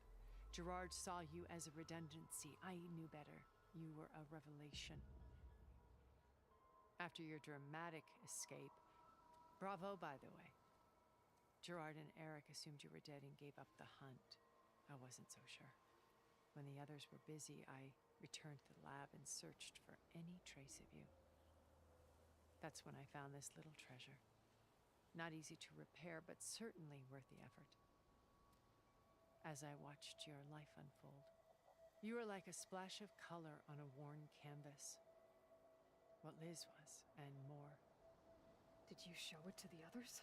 Gerard saw you as a redundancy. I knew better. You were a revelation. After your dramatic escape, bravo, by the way. Gerard and Eric assumed you were dead and gave up the hunt. I wasn't so sure. When the others were busy, I returned to the lab and searched for any trace of you. That's when I found this little treasure. Not easy to repair, but certainly worth the effort. As I watched your life unfold, you were like a splash of color on a worn canvas. What Liz was, and more.
Did you show it to the others?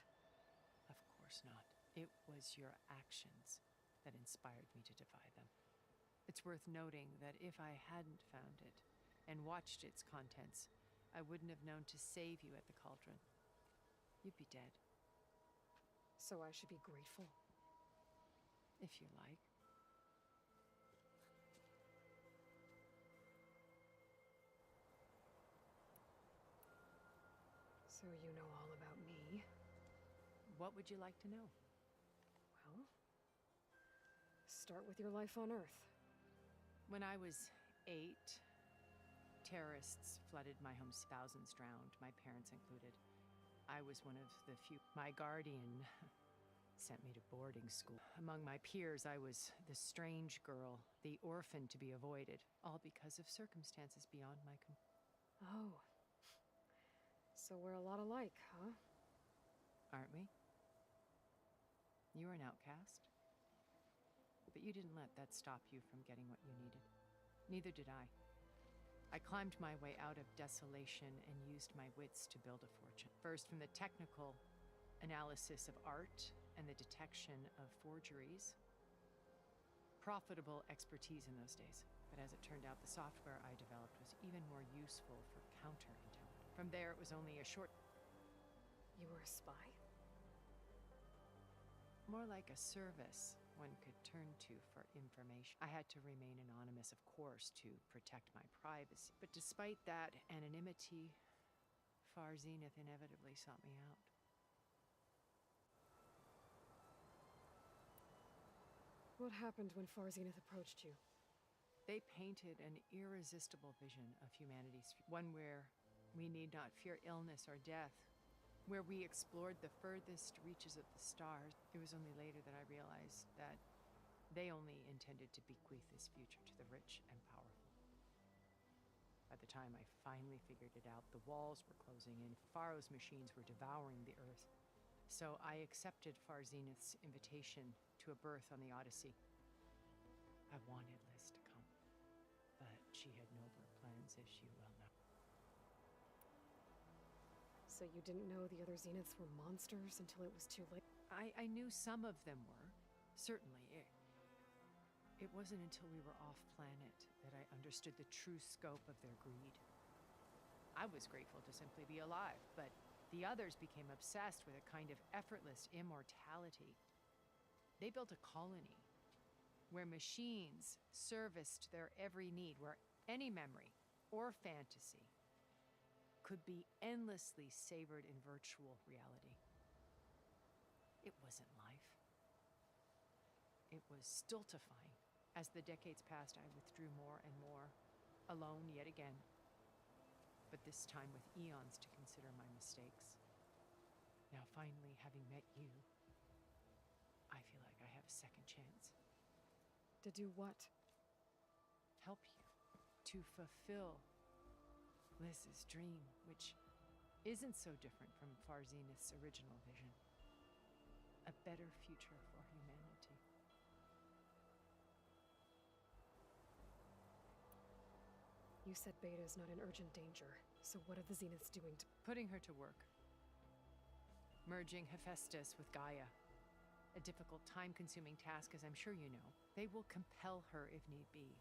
Of course not. It was your actions that inspired me to defy them. It's worth noting that if I hadn't found it and watched its contents, I wouldn't have known to save you at the cauldron. You'd be dead.
So I should be grateful?
If you like.
So you know all about me?
What would you like to know?
Well, start with your life on Earth.
When I was 8, terrorists flooded my home, thousands drowned, my parents included. I was one of the few. My guardian sent me to boarding school. Among my peers, I was the strange girl, the orphan to be avoided, all because of circumstances beyond my control.
Oh. So we're a lot alike, huh?
Aren't we? You were an outcast. But you didn't let that stop you from getting what you needed. Neither did I. I climbed my way out of desolation and used my wits to build a fortune. First, from the technical analysis of art and the detection of forgeries. Profitable expertise in those days. But as it turned out, the software I developed was even more useful for counterintelligence. From there, it was only a short...
You were a spy?
More like a service one could turn to for information. I had to remain anonymous, of course, to protect my privacy. But despite that anonymity, Far Zenith inevitably sought me out.
What happened when Far Zenith approached you?
They painted an irresistible vision of humanity's future, one where we need not fear illness or death, where we explored the furthest reaches of the stars. It was only later that I realized that they only intended to bequeath this future to the rich and powerful. By the time I finally figured it out, the walls were closing in, Pharaoh's machines were devouring the Earth. So I accepted Far Zenith's invitation to a berth on the Odyssey. I wanted Liz to come, but she had nobler plans, as you well know.
So you didn't know the other Zeniths were monsters until it was too late?
I knew some of them were, certainly. It wasn't until we were off-planet that I understood the true scope of their greed. I was grateful to simply be alive, but the others became obsessed with a kind of effortless immortality. They built a colony where machines serviced their every need, where any memory or fantasy could be endlessly savored in virtual reality. It wasn't life. It was stultifying. As the decades passed, I withdrew more and more, alone yet again, but this time with eons to consider my mistakes. Now finally, having met you, I feel like I have a second chance.
To do what?
Help you to fulfill Liz's dream, which isn't so different from Far Zenith's original vision. A better future for humanity.
You said Beta is not in urgent danger, so what are the Zeniths doing to—
Putting her to work. Merging Hephaestus with Gaia. A difficult, time-consuming task, as I'm sure you know. They will compel her if need be.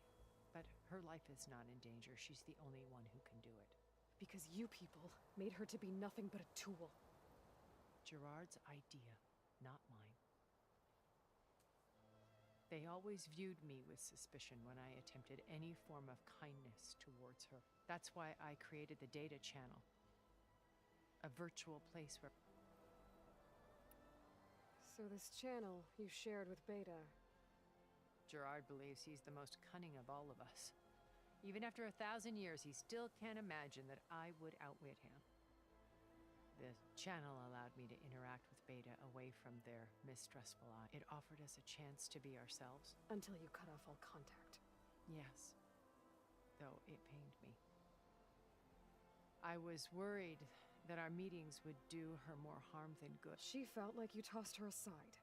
But her life is not in danger. She's the only one who can do it.
Because you people made her to be nothing but a tool.
Gerard's idea, not mine. They always viewed me with suspicion when I attempted any form of kindness towards her. That's why I created the Data Channel. A virtual place where...
So this channel you shared with Beta...
Gerard believes he's the most cunning of all of us. Even after 1,000 years, he still can't imagine that I would outwit him. The channel allowed me to interact with Beta away from their mistrustful eye. It offered us a chance to be ourselves.
Until you cut off all contact.
Yes. Though it pained me. I was worried that our meetings would do her more harm than good.
She felt like you tossed her aside.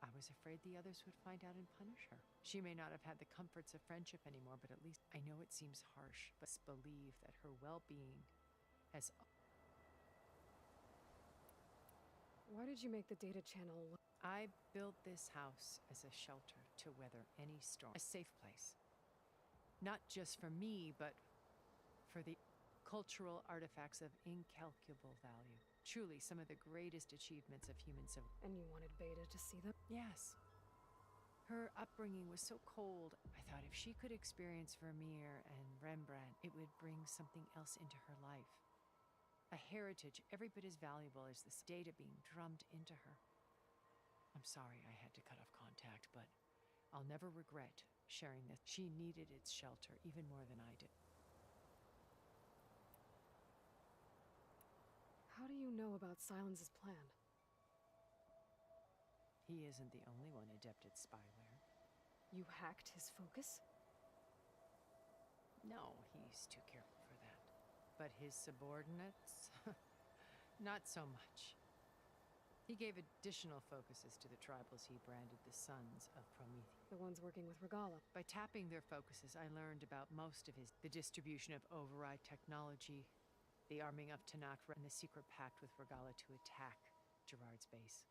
I was afraid the others would find out and punish her. She may not have had the comforts of friendship anymore, but at least I know it seems harsh, but believe that her well-being has...
Why did you make the Data Channel?
I built this house as a shelter to weather any storm. A safe place. Not just for me, but for the cultural artifacts of incalculable value. Truly, some of the greatest achievements of human civilization.
And you wanted Beta to see them?
Yes. Her upbringing was so cold. I thought if she could experience Vermeer and Rembrandt, it would bring something else into her life. A heritage every bit as valuable as this data being drummed into her. I'm sorry I had to cut off contact, but I'll never regret sharing this. She needed its shelter even more than I did.
How do you know about Silence's plan?
He isn't the only one adept at spyware.
You hacked his focus?
No, he's too careful for that. But his subordinates? Not so much. He gave additional focuses to the tribals he branded the Sons of Prometheus.
The ones working with Regalla.
By tapping their focuses, I learned about most of the distribution of override technology, the arming of Tanakh, and the secret pact with Regalla to attack Gerard's base.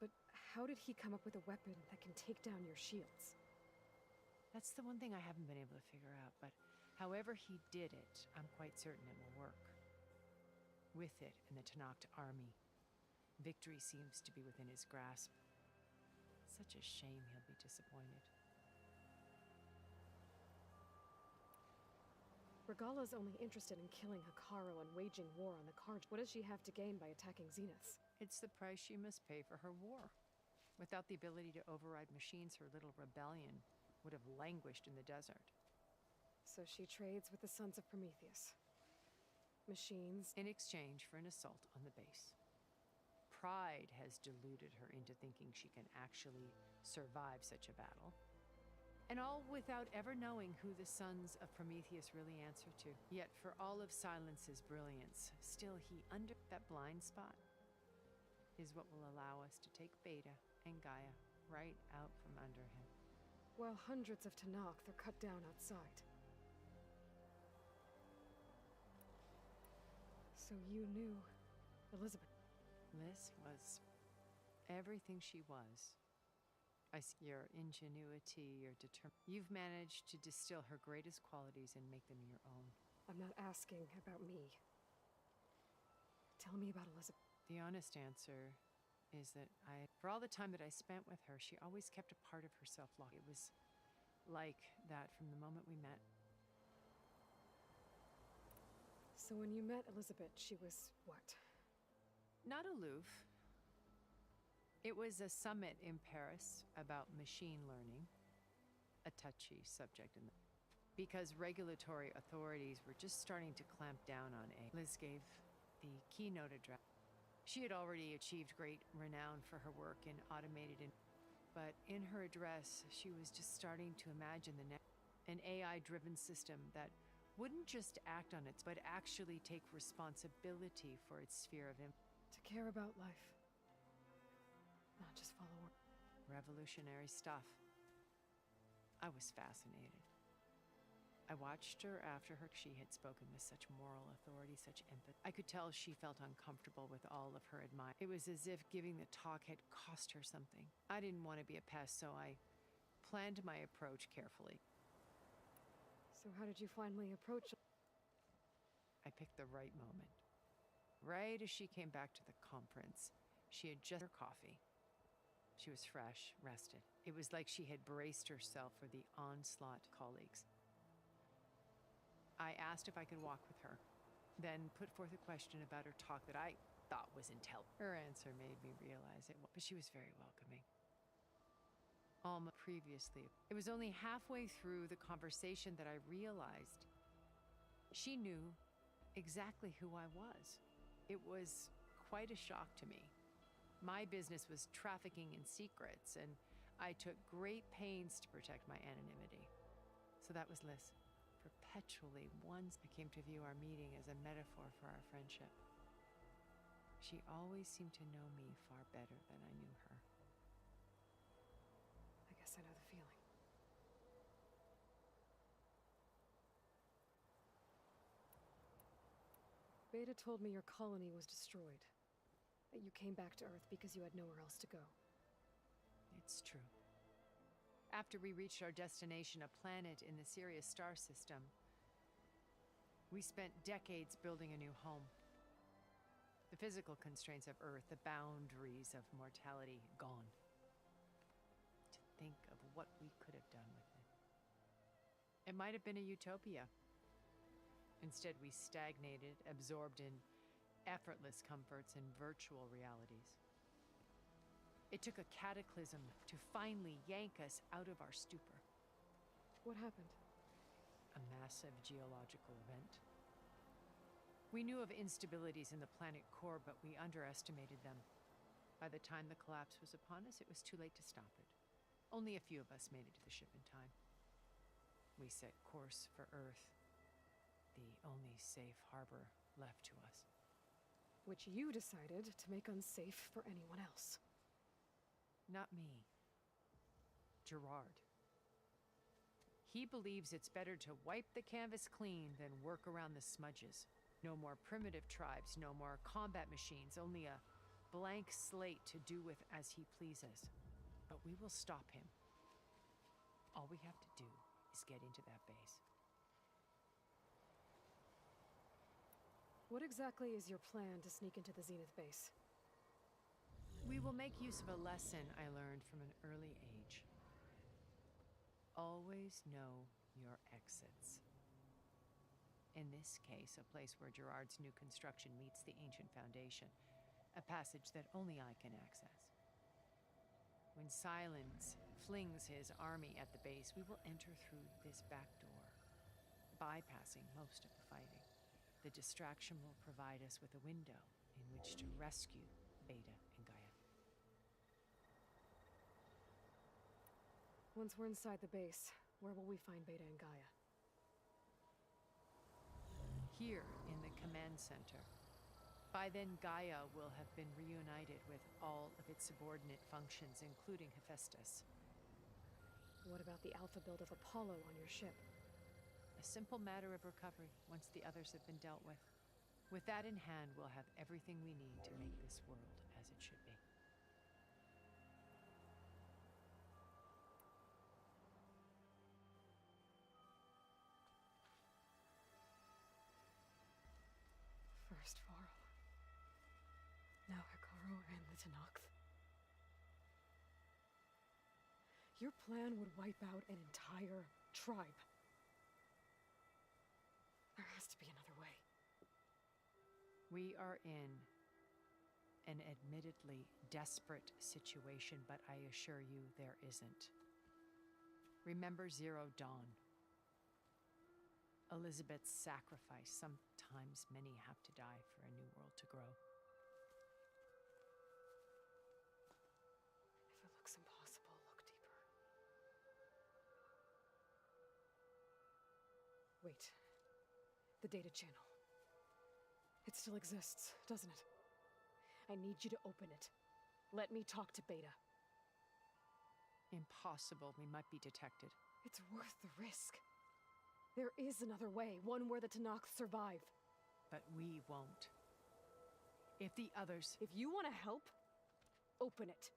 But how did he come up with a weapon that can take down your shields?
That's the one thing I haven't been able to figure out, but however he did it, I'm quite certain it will work. With it and the Tanakh army, victory seems to be within his grasp. Such a shame he'll be disappointed.
Regalla's only interested in killing Hekarro and waging war on the Carja. What does she have to gain by attacking Zenith?
It's the price she must pay for her war. Without the ability to override machines, her little rebellion would have languished in the desert.
So she trades with the Sons of Prometheus. Machines.
In exchange for an assault on the base. Pride has deluded her into thinking she can actually survive such a battle. And all without ever knowing who the Sons of Prometheus really answer to. Yet for all of Silence's brilliance, still he under that blind spot is what will allow us to take Beta and Gaia right out from under him.
While hundreds of Tanakh are cut down outside. So you knew Elizabeth.
Liz was everything she was. I see your ingenuity, your determination. You've managed to distill her greatest qualities and make them your own.
I'm not asking about me. Tell me about Elizabeth.
The honest answer is that for all the time that I spent with her, she always kept a part of herself locked. It was like that from the moment we met.
So when you met Elizabeth, she was what?
Not aloof. It was a summit in Paris about machine learning, a touchy subject because regulatory authorities were just starting to clamp down on AI. Liz gave the keynote address. She had already achieved great renown for her work in but in her address, she was just starting to imagine an AI-driven system that wouldn't just act on its, but actually take responsibility for its sphere of influence.
To care about life. Not just follow orders.
Revolutionary stuff. I was fascinated. I watched her after she had spoken with such moral authority, such empathy. I could tell she felt uncomfortable with all of her admirers. It was as if giving the talk had cost her something. I didn't want to be a pest, so I planned my approach carefully.
So how did you finally approach?
I picked the right moment. Right as she came back to the conference, she had just her coffee. She was fresh, rested. It was like she had braced herself for the onslaught of colleagues. I asked if I could walk with her, then put forth a question about her talk that I thought was intelligent. Her answer made me realize it, but she was very welcoming. Alma previously. It was only halfway through the conversation that I realized she knew exactly who I was. It was quite a shock to me. My business was trafficking in secrets, and I took great pains to protect my anonymity. So that was Liz. Perpetually, once I came to view our meeting as a metaphor for our friendship. She always seemed to know me far better than I knew her.
I guess I know the feeling. Beta told me your colony was destroyed. That you came back to Earth because you had nowhere else to go.
It's true. After we reached our destination, a planet in the Sirius star system, we spent decades building a new home. The physical constraints of Earth, the boundaries of mortality, gone. To think of what we could have done with it. It might have been a utopia. Instead, we stagnated, absorbed in effortless comforts and virtual realities. It took a cataclysm to finally yank us out of our stupor.
What happened?
A massive geological event. We knew of instabilities in the planet core, but we underestimated them. By the time the collapse was upon us, it was too late to stop it. Only a few of us made it to the ship in time. We set course for Earth, the only safe harbor left to us.
Which you decided to make unsafe for anyone else.
Not me. Gerard. He believes it's better to wipe the canvas clean than work around the smudges. No more primitive tribes, no more combat machines, only a blank slate to do with as he pleases. But we will stop him. All we have to do is get into that base.
What exactly is your plan to sneak into the Zenith base?
We will make use of a lesson I learned from an early age. Always know your exits. In this case, a place where Gerard's new construction meets the ancient foundation, a passage that only I can access. When Silence flings his army at the base, we will enter through this back door, bypassing most of the fighting. The distraction will provide us with a window in which to rescue Beta and Gaia.
Once we're inside the base, where will we find Beta and Gaia?
Here in the command center. By then, Gaia will have been reunited with all of its subordinate functions, including Hephaestus.
What about the alpha build of Apollo on your ship?
A simple matter of recovery once the others have been dealt with. With that in hand, we'll have everything we need to make this world as it should be.
First Varl. Now Hekarro and the Tenakth. Your plan would wipe out an entire tribe. There has to be another way.
We are in an admittedly desperate situation, but I assure you there isn't. Remember Zero Dawn. Elizabeth's sacrifice. Sometimes many have to die for a new world to grow.
If it looks impossible, look deeper. Wait. The data channel. It still exists, doesn't it? I need you to open it. Let me talk to Beta.
Impossible. We might be detected.
It's worth the risk. There is another way, one where the Tenakth survive.
But we won't. If the others...
If you want to help, open it.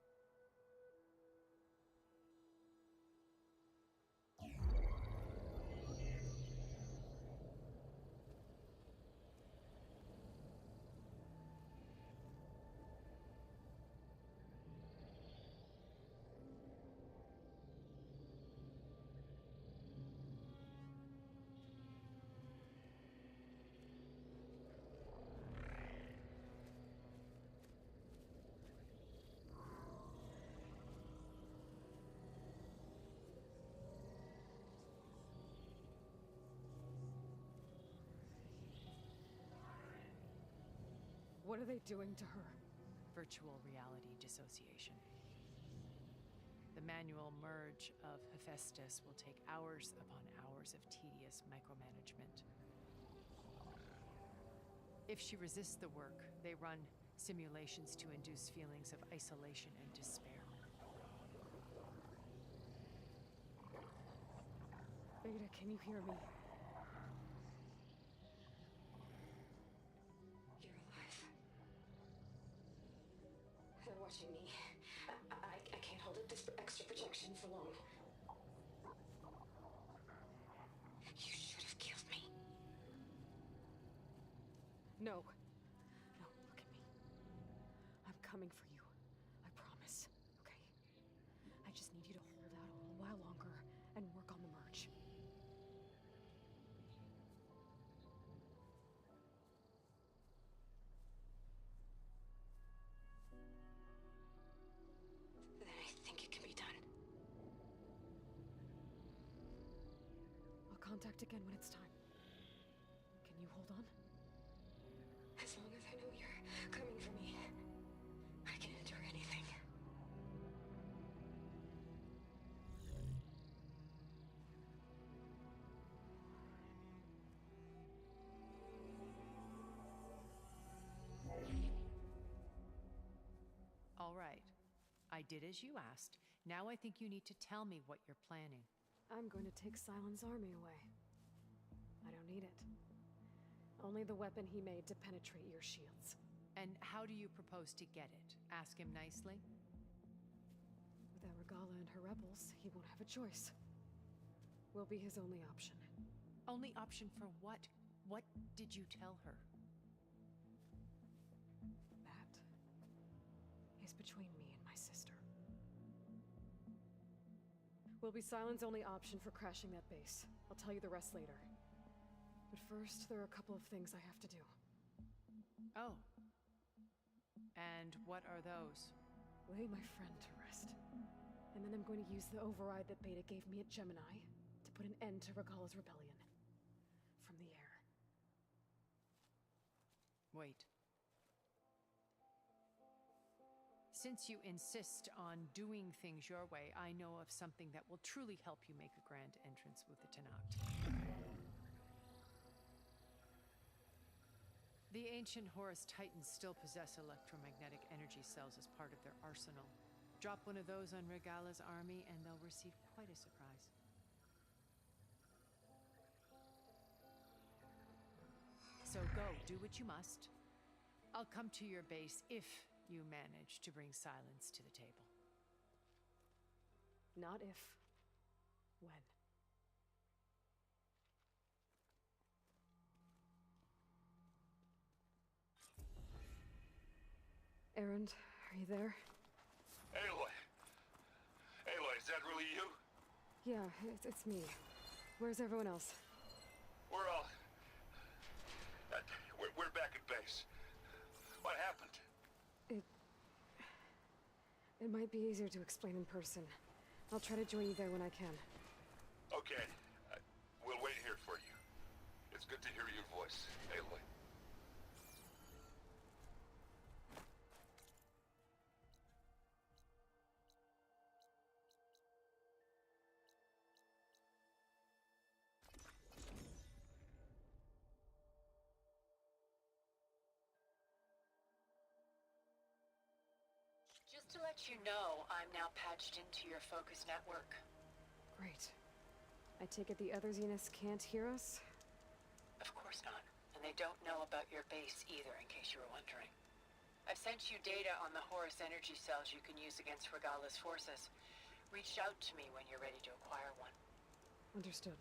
What are they doing to her?
Virtual reality dissociation. The manual merge of Hephaestus will take hours upon hours of tedious micromanagement. If she resists the work, they run simulations to induce feelings of isolation and despair.
Beta, can you hear me?
You're alive. They're watching me. I can't hold up this extra projection for long. You should have killed me.
No. No, look at me. I'm coming for you. I promise. Okay? I just need you to hold out a little while longer and work on the merge.
Then I think it can be done.
I'll contact again when it's time. Can you hold on?
As long as I know you're coming for me, I can endure anything.
All right. I did as you asked. Now I think you need to tell me what you're planning.
I'm going to take Sylens' army away. I don't need it. Only the weapon he made to penetrate your shields.
And how do you propose to get it? Ask him nicely?
Without Regala and her rebels, he won't have a choice. We'll be his only option.
Only option for what? What did you tell her?
That is between me and my sister. Will be Sylens' only option for crashing that base. I'll tell you the rest later. But first, there are a couple of things I have to do.
Oh. And what are those?
Lay my friend to rest. And then I'm going to use the override that Beta gave me at Gemini to put an end to Regala's rebellion. From the air.
Wait. Since you insist on doing things your way, I know of something that will truly help you make a grand entrance with the Tenakth. The ancient Horus Titans still possess electromagnetic energy cells as part of their arsenal. Drop one of those on Regala's army and they'll receive quite a surprise. So go, do what you must. I'll come to your base if you manage to bring Sylens to the table.
Not if. When. Erend, are you there?
Aloy! Aloy, is that really you?
Yeah, it's me. Where's everyone else?
We're all... we're back at base. What happened?
It might be easier to explain in person. I'll try to join you there when I can.
Okay. We'll wait here for you. It's good to hear your voice, Aloy.
Just to let you know, I'm now patched into your focus network.
Great. I take it the other Zeniths can't hear us?
Of course not. And they don't know about your base either, in case you were wondering. I've sent you data on the Horus energy cells you can use against Regala's forces. Reach out to me when you're ready to acquire one.
Understood.